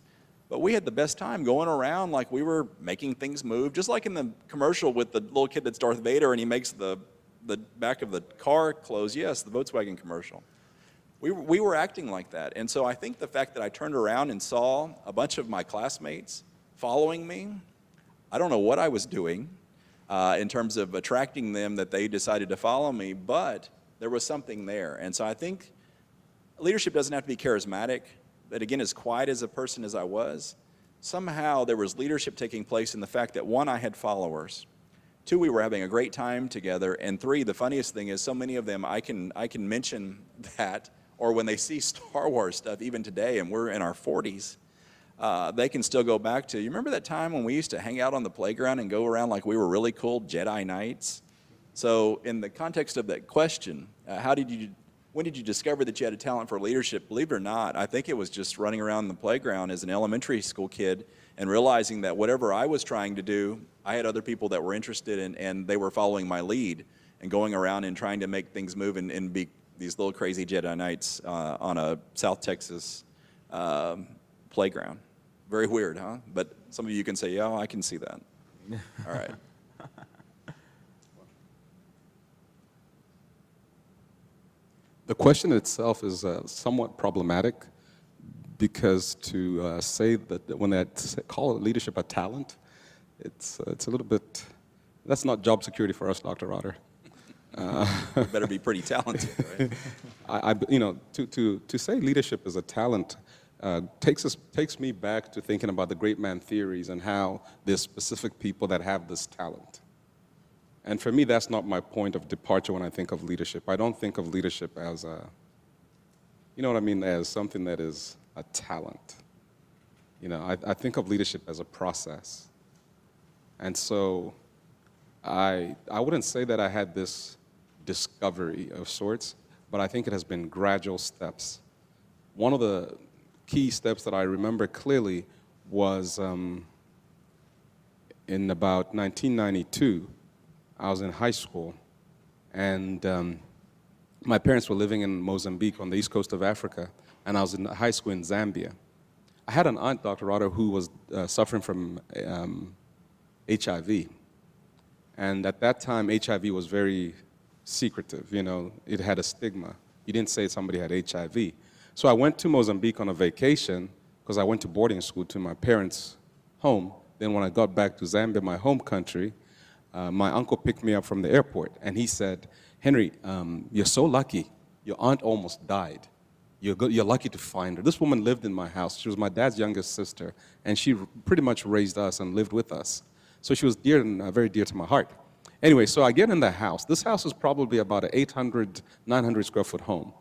But we had the best time going around like we were making things move, just like in the commercial with the little kid that's Darth Vader and he makes the back of the car close. Yes, the Volkswagen commercial. We were acting like that. And so I think the fact that I turned around and saw a bunch of my classmates following me, I don't know what I was doing in terms of attracting them that they decided to follow me, but there was something there. And so I think leadership doesn't have to be charismatic, but again, as quiet as a person as I was, somehow there was leadership taking place in the fact that, 1, I had followers. 2, we were having a great time together. And 3, the funniest thing is so many of them, I can mention that, or when they see Star Wars stuff, even today, and we're in our 40s, they can still go back to, you remember that time when we used to hang out on the playground and go around like we were really cool Jedi Knights? So in the context of that question, when did you discover that you had a talent for leadership? Believe it or not, I think it was just running around the playground as an elementary school kid and realizing that whatever I was trying to do, I had other people that were interested in, and they were following my lead and going around and trying to make things move and be these little crazy Jedi Knights on a South Texas playground. Very weird, huh? But some of you can say, yeah, I can see that. All right. The question itself is somewhat problematic because to say that when they call leadership a talent, it's a little bit, that's not job security for us, Dr. Rotter. You better be pretty talented, right? To say leadership is a talent takes me back to thinking about the great man theories and how there's specific people that have this talent. And for me, that's not my point of departure when I think of leadership. I don't think of leadership as you know what I mean, as something that is a talent. You know, I think of leadership as a process. And so I wouldn't say that I had this discovery of sorts, but I think it has been gradual steps. One of the key steps that I remember clearly was in about 1992. I was in high school, and my parents were living in Mozambique on the east coast of Africa, and I was in high school in Zambia. I had an aunt, Dr. Rado, who was suffering from HIV. And at that time, HIV was very secretive. You know, it had a stigma. You didn't say somebody had HIV. So I went to Mozambique on a vacation because I went to boarding school to my parents' home. Then when I got back to Zambia, my home country, my uncle picked me up from the airport, and he said, "Henry, you're so lucky. Your aunt almost died. You're lucky to find her." This woman lived in my house. She was my dad's youngest sister, and she pretty much raised us and lived with us. So she was dear and very dear to my heart. Anyway, so I get in the house. This house is probably about an 800, 900 square foot home.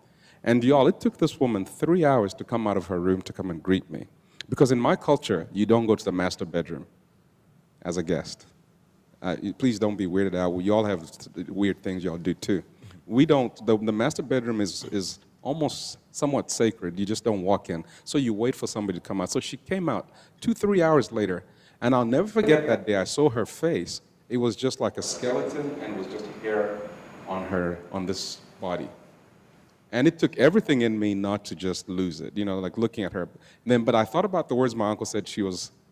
And y'all, it took this woman 3 hours to come out of her room to come and greet me. Because in my culture, you don't go to the master bedroom as a guest. Please don't be weirded out. You all have weird things y'all do too. We don't, the master bedroom is almost somewhat sacred. You just don't walk in. So you wait for somebody to come out. So she came out 2-3 hours later, and I'll never forget that day. I saw her face. It was just like a skeleton, and it was just hair on this body. And it took everything in me not to just lose it, you know, like looking at her. But I thought about the words my uncle said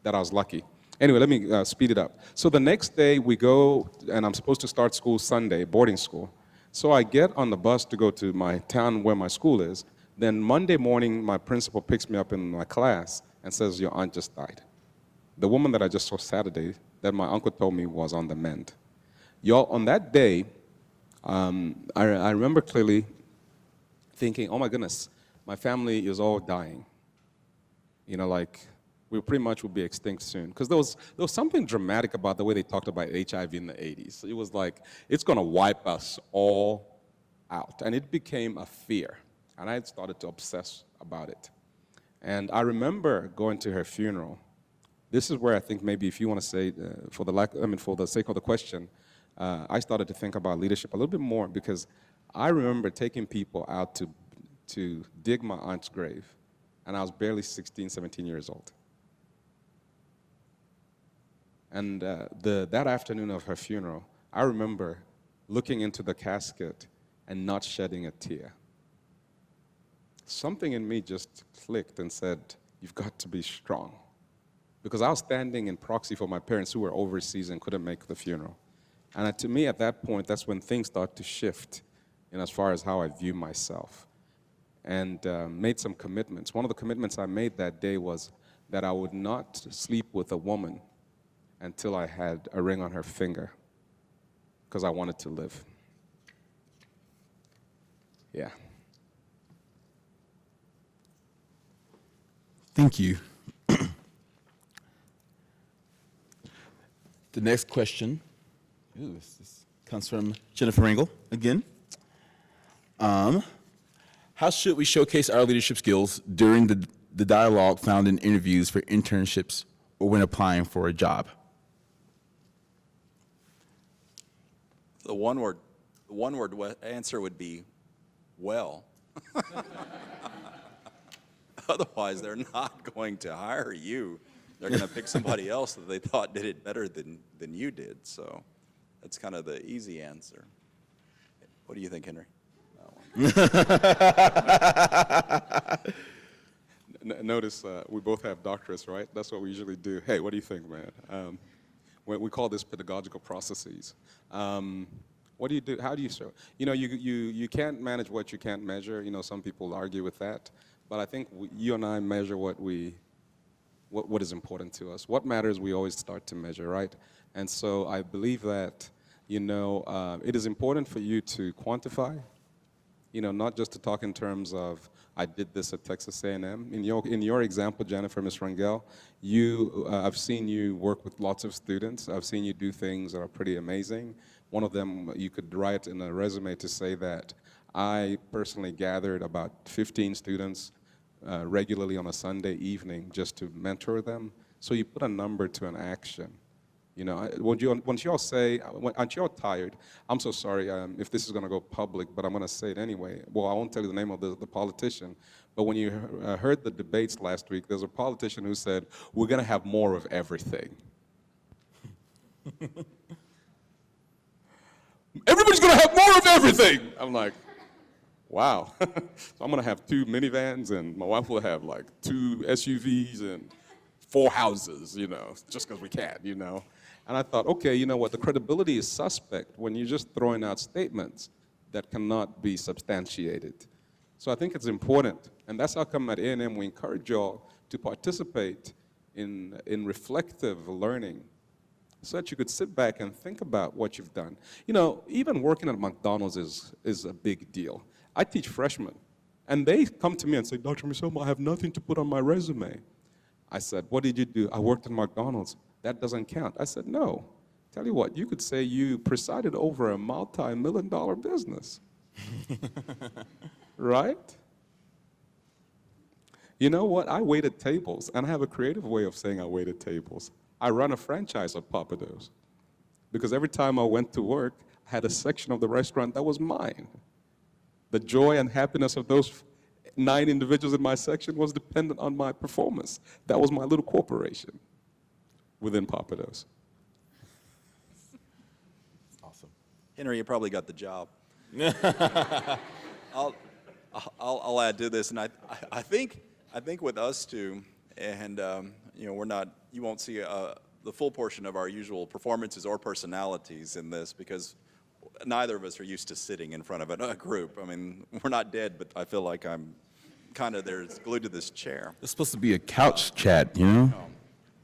that I was lucky. Anyway, let me speed it up. So the next day we go, and I'm supposed to start school Sunday, boarding school. So I get on the bus to go to my town where my school is. Then Monday morning, my principal picks me up in my class and says, "Your aunt just died." The woman that I just saw Saturday, that my uncle told me was on the mend. Y'all, on that day, I remember clearly thinking, oh my goodness, my family is all dying. You know, like, we pretty much would be extinct soon. Because there was something dramatic about the way they talked about HIV in the 80s. It was like, it's going to wipe us all out. And it became a fear. And I started to obsess about it. And I remember going to her funeral. This is where I think maybe if you want to say, for the sake of the question, I started to think about leadership a little bit more, because I remember taking people out to dig my aunt's grave, and I was barely 16, 17 years old. And that afternoon of her funeral, I remember looking into the casket and not shedding a tear. Something in me just clicked and said, you've got to be strong. Because I was standing in proxy for my parents who were overseas and couldn't make the funeral. And to me, at that point, that's when things start to shift in as far as how I view myself. And made some commitments. One of the commitments I made that day was that I would not sleep with a woman until I had a ring on her finger, because I wanted to live. Yeah. Thank you. The next question this comes from Jennifer Engel again. How should we showcase our leadership skills during the dialogue found in interviews for internships or when applying for a job? The one word answer would be, well. Otherwise, they're not going to hire you. They're going to pick somebody else that they thought did it better than you did. So that's kind of the easy answer. What do you think, Henry? Notice we both have doctorates, right? That's what we usually do. Hey, what do you think, man? We call this pedagogical processes. What do you do? How do you show? You know, you can't manage what you can't measure. You know, some people argue with that. But I think you and I measure what is important to us. What matters, we always start to measure, right? And so I believe that, you know, it is important for you to quantify, you know, not just to talk in terms of, I did this at Texas A&M. In your example, Jennifer, Ms. Rangel, I've seen you work with lots of students. I've seen you do things that are pretty amazing. One of them, you could write in a resume to say that I personally gathered about 15 students regularly on a Sunday evening just to mentor them. So you put a number to an action. You know, once y'all say, aren't y'all tired? I'm so sorry if this is going to go public, but I'm going to say it anyway. Well, I won't tell you the name of the politician, but when you heard the debates last week, there's a politician who said, we're going to have more of everything. Everybody's going to have more of everything. I'm like, wow. So I'm going to have 2 minivans, and my wife will have like 2 SUVs and 4 houses, you know, just because we can, you know. And I thought, okay, you know what, the credibility is suspect when you're just throwing out statements that cannot be substantiated. So I think it's important, and that's how come at A&M we encourage y'all to participate in reflective learning so that you could sit back and think about what you've done. You know, even working at McDonald's is a big deal. I teach freshmen, and they come to me and say, Dr. Musoma, I have nothing to put on my resume. I said, what did you do? I worked at McDonald's. That doesn't count. I said, no. Tell you what, you could say you presided over a multi-million-dollar business. Right? You know what? I waited tables, and I have a creative way of saying I waited tables. I run a franchise at Papados because every time I went to work, I had a section of the restaurant that was mine. The joy and happiness of those 9 individuals in my section was dependent on my performance. That was my little corporation within Papados. Awesome. Henry, you probably got the job. I'll add to this, and I think with us too, and you know, you won't see the full portion of our usual performances or personalities in this because neither of us are used to sitting in front of a group. I mean, we're not dead, but I feel like I'm kind of there glued to this chair. It's supposed to be a couch chat, you know?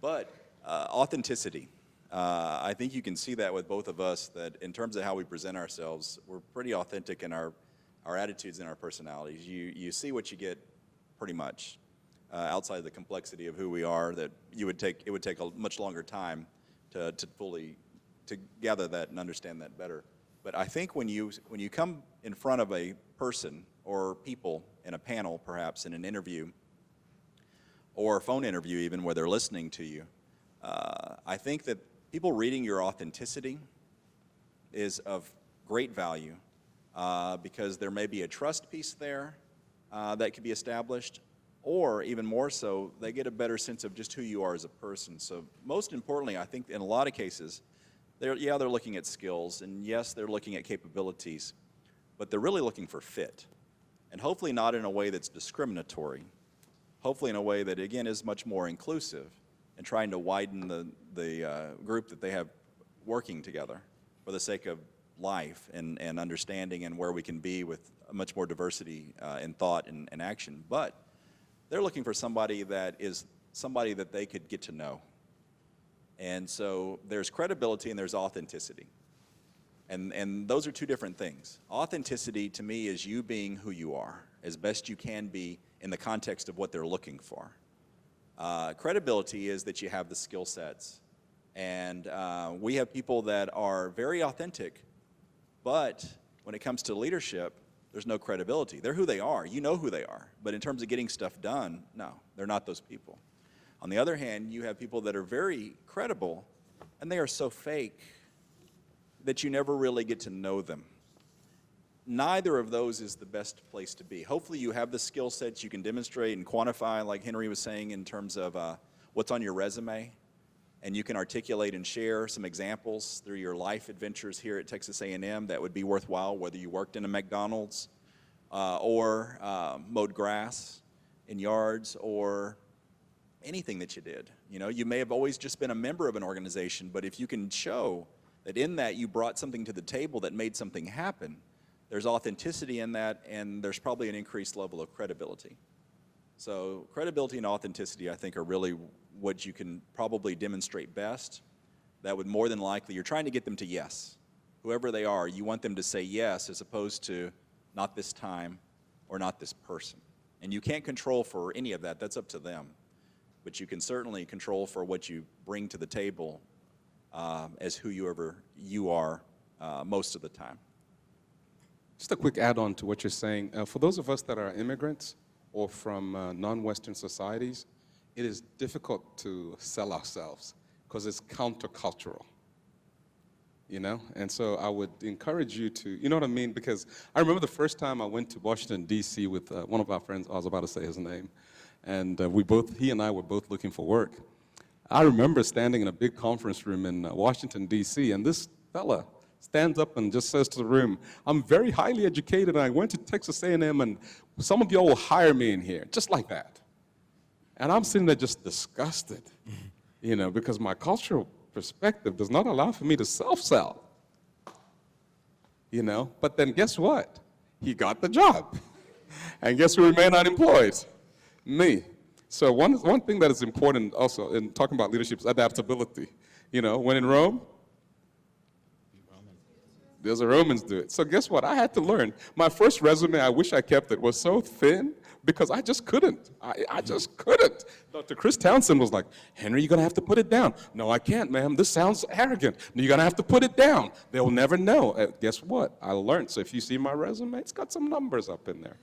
But authenticity. I think you can see that with both of us, that in terms of how we present ourselves, we're pretty authentic in our attitudes and our personalities. You see what you get pretty much outside the complexity of who we are, that it would take a much longer time to fully gather that and understand that better. But I think when you come in front of a person or people in a panel, perhaps in an interview, or a phone interview even where they're listening to you, I think that people reading your authenticity is of great value because there may be a trust piece there that could be established, or even more so, they get a better sense of just who you are as a person. So most importantly, I think in a lot of cases, they're looking at skills, and yes, they're looking at capabilities, but they're really looking for fit. And hopefully not in a way that's discriminatory, hopefully in a way that, again, is much more inclusive and trying to widen the group that they have working together for the sake of life and understanding and where we can be with much more diversity in thought and action. But they're looking for somebody that is somebody that they could get to know. And so there's credibility and there's authenticity. And those are 2 different things. Authenticity to me is you being who you are as best you can be in the context of what they're looking for. Credibility is that you have the skill sets. And we have people that are very authentic, but when it comes to leadership, there's no credibility. They're who they are. You know who they are. But in terms of getting stuff done, no, they're not those people. On the other hand, you have people that are very credible, and they are so fake that you never really get to know them. Neither of those is the best place to be. Hopefully you have the skill sets you can demonstrate and quantify, like Henry was saying, in terms of what's on your resume, and you can articulate and share some examples through your life adventures here at Texas A&M that would be worthwhile, whether you worked in a McDonald's or mowed grass in yards or anything that you did. You know, you may have always just been a member of an organization, but if you can show that in that you brought something to the table that made something happen, there's authenticity in that, and there's probably an increased level of credibility. So credibility and authenticity, I think, are really what you can probably demonstrate best. That would more than likely, you're trying to get them to yes. Whoever they are, you want them to say yes as opposed to not this time or not this person. And you can't control for any of that. That's up to them. But you can certainly control for what you bring to the table as whoever you are most of the time. Just a quick add-on to what you're saying. For those of us that are immigrants or from non-Western societies, it is difficult to sell ourselves because it's countercultural. You know? And so I would encourage you to, you know what I mean? Because I remember the first time I went to Washington, D.C. with one of our friends, I was about to say his name, and he and I were both looking for work. I remember standing in a big conference room in Washington, D.C., and this fella stands up and just says to the room, I'm very highly educated, and I went to Texas A&M, and some of y'all will hire me in here, just like that. And I'm sitting there just disgusted, you know, because my cultural perspective does not allow for me to self-sell, you know. But then guess what? He got the job. And guess who remained unemployed? Me. So one thing that is important also in talking about leadership is adaptability. You know, when in Rome, there's a Romans do it. So guess what? I had to learn. My first resume, I wish I kept it, was so thin because I just couldn't. I just couldn't. Dr. Chris Townsend was like, Henry, you're going to have to put it down. No, I can't, ma'am. This sounds arrogant. No, you're going to have to put it down. They'll never know. Guess what? I learned. So if you see my resume, it's got some numbers up in there,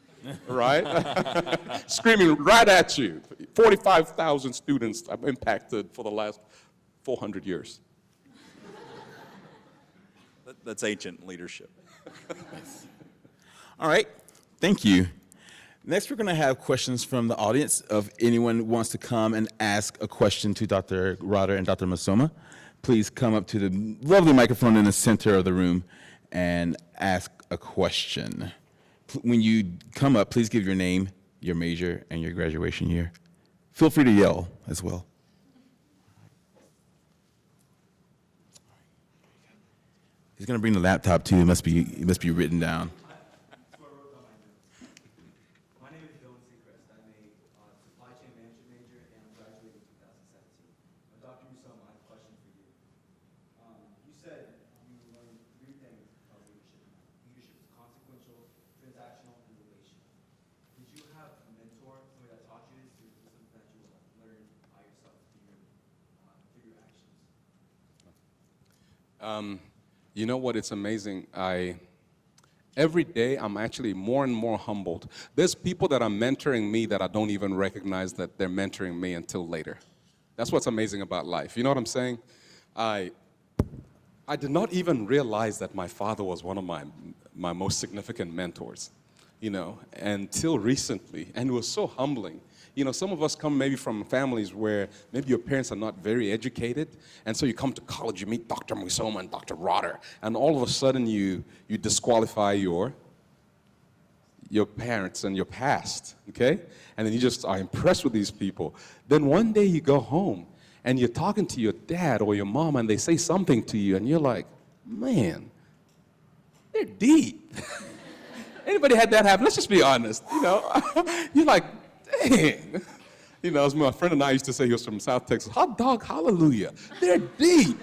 right? Screaming right at you. 45,000 students I've impacted for the last 400 years. That's ancient leadership. All right, thank you. Next, we're going to have questions from the audience. If anyone who wants to come and ask a question to Dr. Rotter and Dr. Musoma, please come up to the lovely microphone in the center of the room and ask a question. When you come up, please give your name, your major, and your graduation year. Feel free to yell as well. He's going to bring the laptop too. It must be written down. Dr. Musoma, I have a question for you. You said you learned three things about leadership. Leadership is consequential, transactional, and relational. Did you have a mentor, somebody that taught you this, or was it something that you learned by yourself through your actions? You know what? It's amazing. Every day, I'm actually more and more humbled. There's people that are mentoring me that I don't even recognize that they're mentoring me until later. That's what's amazing about life. You know what I'm saying? I did not even realize that my father was one of my most significant mentors, you know, until recently. And it was so humbling. You know, some of us come maybe from families where maybe your parents are not very educated, and so you come to college, you meet Dr. Musoma and Dr. Rotter, and all of a sudden you disqualify your parents and your past, okay? And then you just are impressed with these people. Then one day you go home, and you're talking to your dad or your mom, and they say something to you, and you're like, man, they're deep. Anybody had that happen? Let's just be honest, you know? You're like, dang. You know, as my friend and I used to say, he was from South Texas, hot dog, hallelujah. They're deep.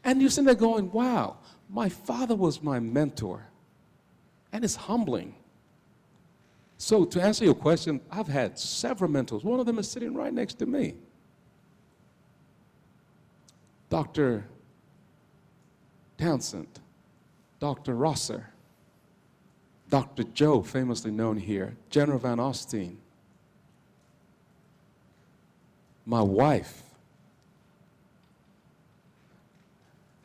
And you're sitting there going, wow, my father was my mentor. And it's humbling. So to answer your question, I've had several mentors. One of them is sitting right next to me. Dr. Townsend, Dr. Rosser, Dr. Joe, famously known here, General Van Osteen, my wife.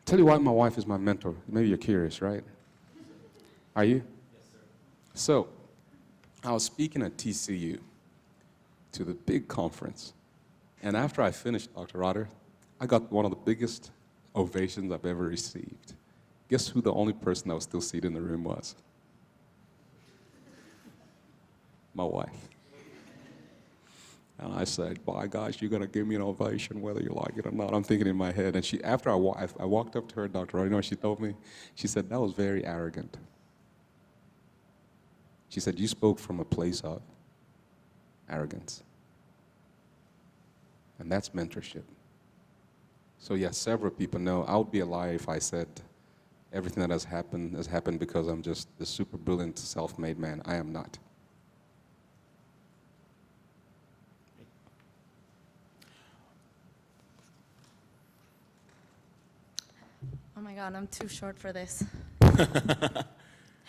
Tell you why my wife is my mentor. Maybe you're curious, right? Are you? Yes, sir. So, I was speaking at TCU to the big conference, and after I finished, Dr. Rotter, I got one of the biggest ovations I've ever received. Guess who the only person that was still seated in the room was? My wife. And I said, by gosh, you're going to give me an ovation whether you like it or not. I'm thinking in my head. And she, after I walked up to her, Dr. Rotter, you know what she told me? She said, that was very arrogant. She said, you spoke from a place of arrogance. And that's mentorship. So yes, several people know. I would be a liar if I said everything that has happened because I'm just the super brilliant self-made man. I am not. Oh my God, I'm too short for this.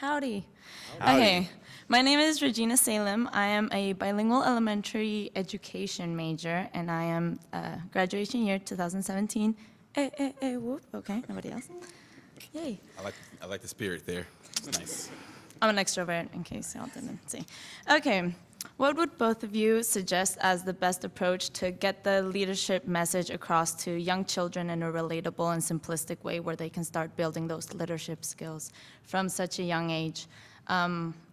Howdy. Howdy. Okay, my name is Regina Salem. I am a bilingual elementary education major, and I am graduation year 2017. Whoop. Okay, nobody else. Yay. I like the spirit there. It's nice. I'm an extrovert, in case y'all didn't see. Okay, what would both of you suggest as the best approach to get the leadership message across to young children in a relatable and simplistic way where they can start building those leadership skills from such a young age?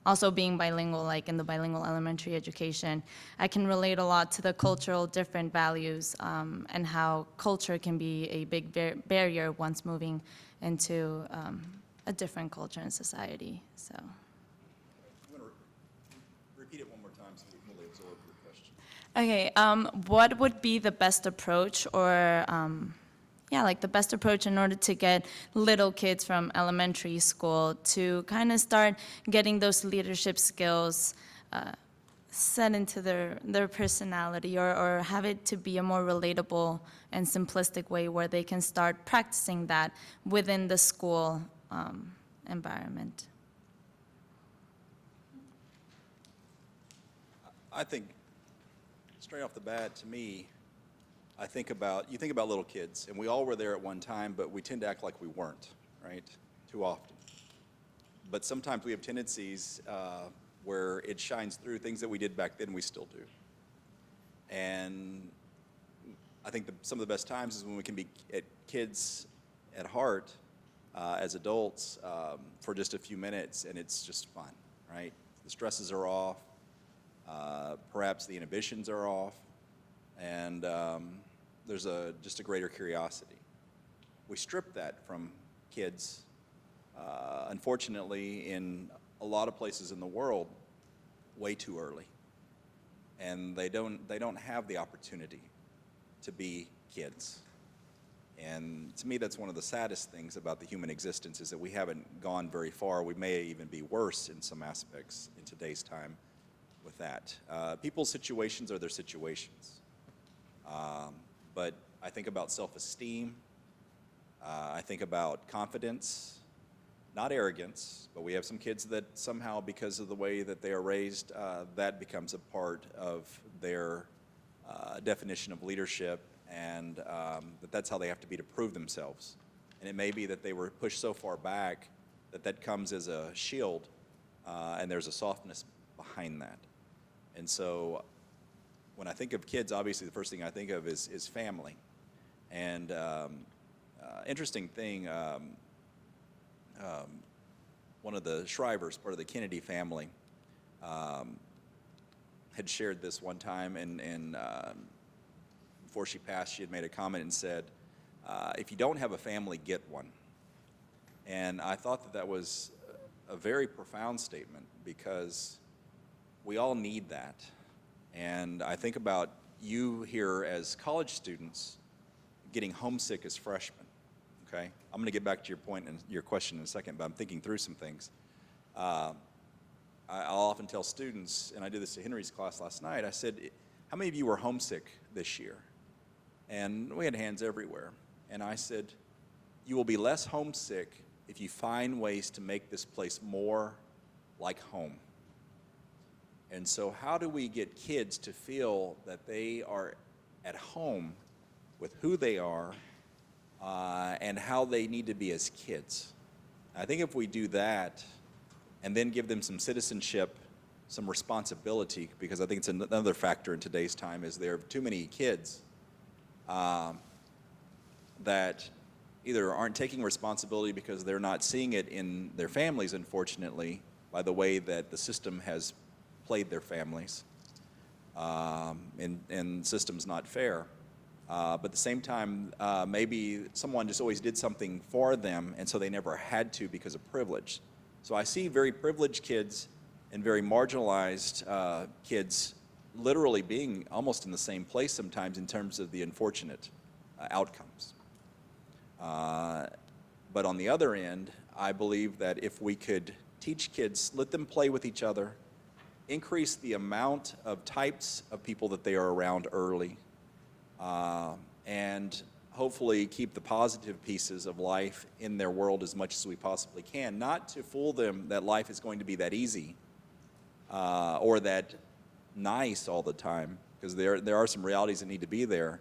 Also being bilingual, like in the bilingual elementary education, I can relate a lot to the cultural different values and how culture can be a big barrier once moving into a different culture and society. So, I'm going to repeat it one more time so we can really absorb your question. okay, what would be the best approach, or like the best approach in order to get little kids from elementary school to kind of start getting those leadership skills set into their personality, or have it to be a more relatable and simplistic way where they can start practicing that within the school environment? I think, straight off the bat, to me, you think about little kids, and we all were there at one time, but we tend to act like we weren't, right? Too often. But sometimes we have tendencies where it shines through things that we did back then, we still do. And I think some of the best times is when we can be kids at heart as adults for just a few minutes, and it's just fun, right? The stresses are off, perhaps the inhibitions are off, and there's just a greater curiosity. We strip that from kids, unfortunately, in a lot of places in the world way too early, and they don't have the opportunity to be kids. And to me, that's one of the saddest things about the human existence, is that we haven't gone very far. We may even be worse in some aspects in today's time with that. People's situations are their situations. But I think about self-esteem. I think about confidence, not arrogance, but we have some kids that somehow, because of the way that they are raised, that becomes a part of their definition of leadership, and that's how they have to be to prove themselves. And it may be that they were pushed so far back that comes as a shield, and there's a softness behind that. And so when I think of kids, obviously the first thing I think of is family. And interesting thing, one of the Shrivers, part of the Kennedy family, had shared this one time, and before she passed, she had made a comment and said, if you don't have a family, get one. And I thought that was a very profound statement, because we all need that. And I think about you here as college students getting homesick as freshmen, okay? I'm going to get back to your point and your question in a second, but I'm thinking through some things. I'll often tell students, and I did this to Henry's class last night, I said, how many of you were homesick this year? And we had hands everywhere. And I said, you will be less homesick if you find ways to make this place more like home. And so how do we get kids to feel that they are at home with who they are and how they need to be as kids? I think if we do that and then give them some citizenship, some responsibility, because I think it's another factor in today's time, is there are too many kids that either aren't taking responsibility because they're not seeing it in their families, unfortunately, by the way that the system has played their families, and the system's not fair. But at the same time, maybe someone just always did something for them, and so they never had to because of privilege. So I see very privileged kids and very marginalized kids literally being almost in the same place sometimes in terms of the unfortunate outcomes. But on the other end, I believe that if we could teach kids, let them play with each other, increase the amount of types of people that they are around early, and hopefully keep the positive pieces of life in their world as much as we possibly can, not to fool them that life is going to be that easy or that nice all the time, because there are some realities that need to be there.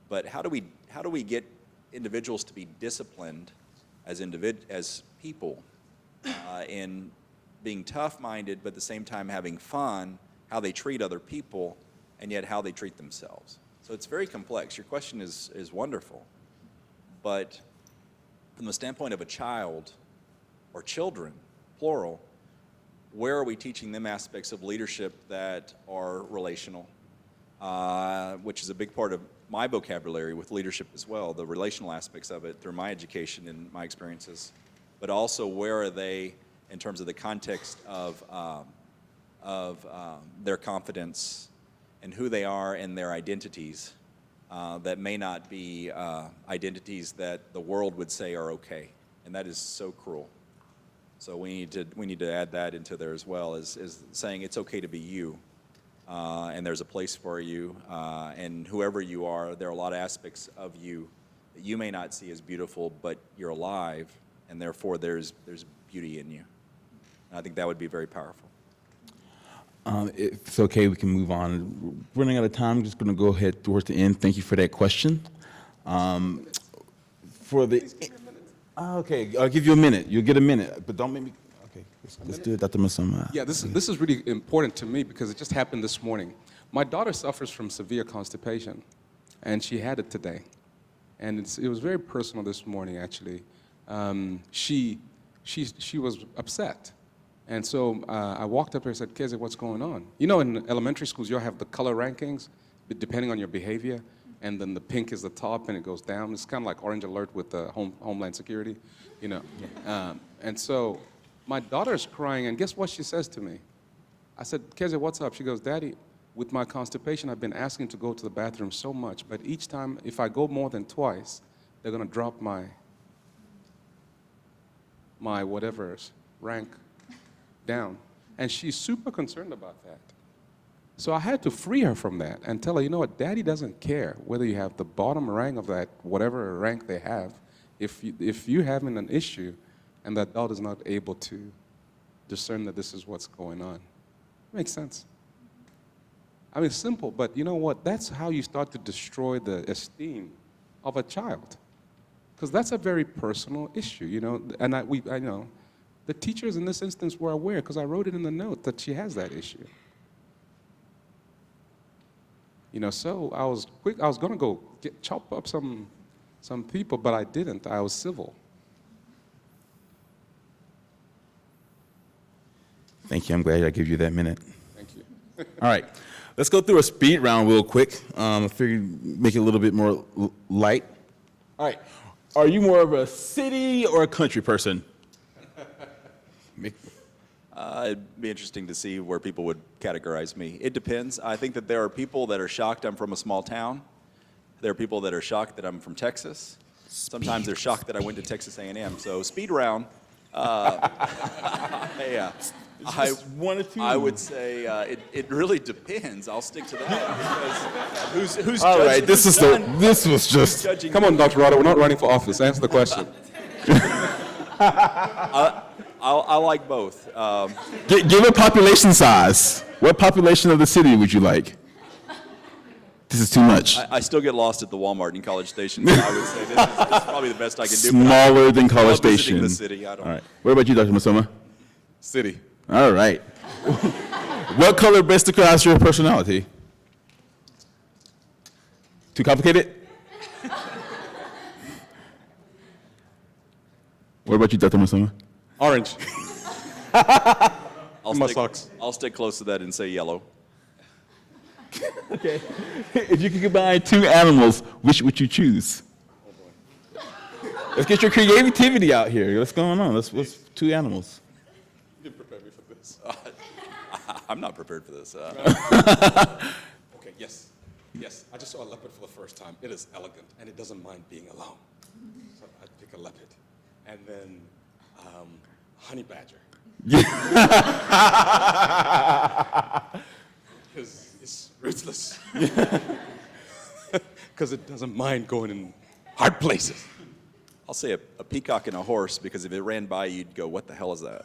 But how do we get individuals to be disciplined as people in being tough-minded, but at the same time having fun, how they treat other people, and yet how they treat themselves? So it's very complex. Your question is wonderful. But from the standpoint of a child, or children, plural, where are we teaching them aspects of leadership that are relational, which is a big part of my vocabulary with leadership as well, the relational aspects of it through my education and my experiences. But also, where are they in terms of the context of their confidence and who they are and their identities that may not be identities that the world would say are okay, and that is so cruel. So we need to add that into there as well, as saying it's okay to be you, and there's a place for you, and whoever you are, there are a lot of aspects of you that you may not see as beautiful, but you're alive, and therefore there's beauty in you. And I think that would be very powerful. If it's okay, we can move on. We're running out of time. I'm just going to go ahead towards the end. Thank you for that question. Okay, I'll give you a minute. You'll get a minute, but don't make me. Okay, let's do it, Dr. Musoma. Yeah, this is really important to me because it just happened this morning. My daughter suffers from severe constipation, and she had it today. And it was very personal this morning, actually. She was upset. And so I walked up to her and said, Keze, what's going on? You know, in elementary schools, you'll have the color rankings, depending on your behavior, and then the pink is the top and it goes down. It's kind of like Orange Alert with the Homeland Security, you know. And so my daughter's crying, and guess what she says to me? I said, Keze, what's up? She goes, Daddy, with my constipation, I've been asking to go to the bathroom so much, but each time, if I go more than twice, they're going to drop my whatever's rank down. And she's super concerned about that. So I had to free her from that and tell her, you know what, Daddy doesn't care whether you have the bottom rank of that, whatever rank they have. If you're having an issue and that adult is not able to discern that this is what's going on. Makes sense. I mean, simple, but you know what? That's how you start to destroy the esteem of a child. Because that's a very personal issue, you know. And I know the teachers in this instance were aware because I wrote it in the note that she has that issue. You know, so I was quick. I was going to go chop up some people, but I didn't. I was civil. Thank you. I'm glad I gave you that minute. Thank you. All right. Let's go through a speed round real quick. I figured make it a little bit more light. All right. Are you more of a city or a country person? It'd be interesting to see where people would categorize me. It depends. I think that there are people that are shocked I'm from a small town. There are people that are shocked that I'm from Texas. Sometimes they're shocked that I went to Texas A&M. So speed round. Yeah. One or two. I would say it really depends. I'll stick to that because who's all judging? right. This was just. Judging Come on, Dr. Rado, we're not running for office. Answer the question. I like both. Give a population size. What population of the city would you like? This is too much. I still get lost at the Walmart in College Station. So I would say this is probably the best I can do. Smaller than College I love visiting Station. the city. I don't. All right. What about you, Dr. Musoma? City. All right. What color best describes your personality? Too complicated? What about you, Dr. Musoma? Orange. My socks. I'll stick close to that and say yellow. Okay. If you could combine two animals, which would you choose? Let's get your creativity out here. What's going on? Let's two animals. You didn't prepare me for this. I'm not prepared for this. Okay, yes. Yes, I just saw a leopard for the first time. It is elegant, and it doesn't mind being alone. So I'd pick a leopard. And then honey badger. Because it's ruthless. Because it doesn't mind going in hard places. I'll say a peacock and a horse, because if it ran by, you'd go, what the hell is that?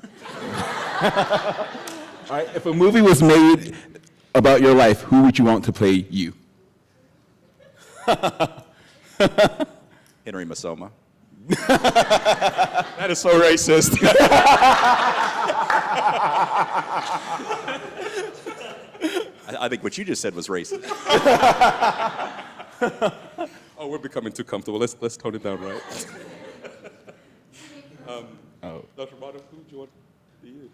All right, if a movie was made about your life, who would you want to play you? Henry Musoma. That is so racist. I think what you just said was racist. Oh, we're becoming too comfortable. Let's tone it down, right? Dr. Martin, who would you want to be you?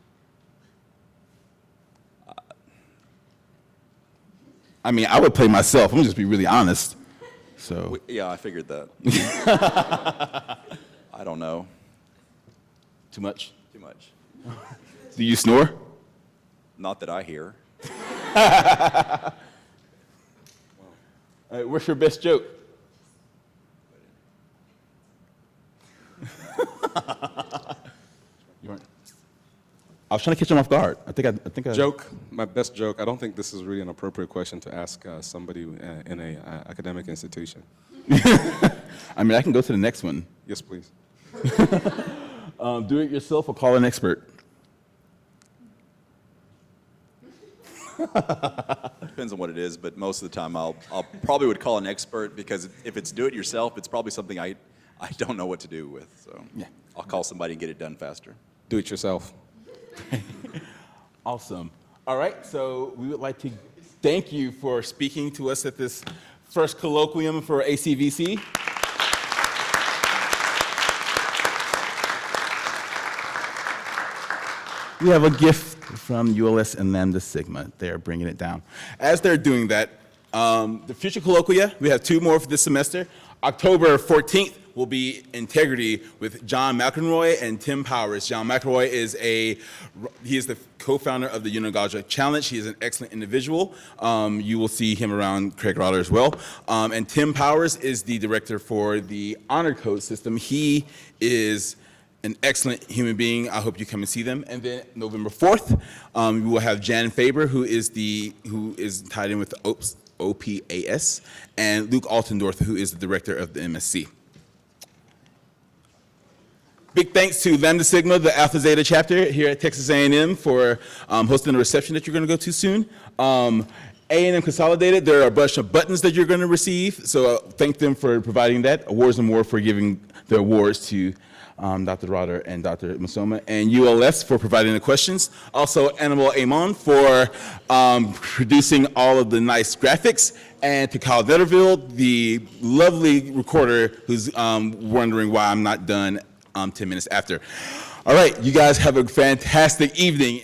I mean, I would play myself. I'm gonna just be really honest. So, Yeah, I figured that. I don't know. too much? Too much. Do you snore? Not that I hear. All right, what's your best joke? You weren't. I was trying to catch him off guard. I think I. Joke, my best joke. I don't think this is really an appropriate question to ask somebody in a academic institution. I mean, I can go to the next one. Yes, please. Do it yourself or call an expert. Depends on what it is, but most of the time I'll probably would call an expert, because if it's do it yourself, it's probably something I don't know what to do with. So Yeah. I'll call somebody and get it done faster. Do it yourself. Awesome. All right, so we would like to thank you for speaking to us at this first colloquium for ACVC. We have a gift from ULS and Lambda Sigma. They're bringing it down. As they're doing that, the future colloquia, we have 2 more for this semester. October 14th will be Integrity with John McElroy and Tim Powers. John McElroy is he is the co-founder of the Unigaja Challenge. He is an excellent individual. You will see him around Craig Rotter as well. And Tim Powers is the director for the Honor Code system. He is an excellent human being. I hope you come and see them. And then November 4th, we will have Jan Faber, who is tied in with OPAS, and Luke Altendorf, who is the director of the MSc. Big thanks to Lambda Sigma, the Alpha Zeta chapter here at Texas A&M, for hosting the reception that you're going to go to soon. A&M Consolidated, there are a bunch of buttons that you're going to receive, so thank them for providing that. Awards and More for giving the awards to Dr. Rotter and Dr. Musoma, and ULS for providing the questions. Also, Animal Amon for producing all of the nice graphics, and to Kyle Netterville, the lovely recorder who's wondering why I'm not done 10 minutes after. All right, you guys have a fantastic evening.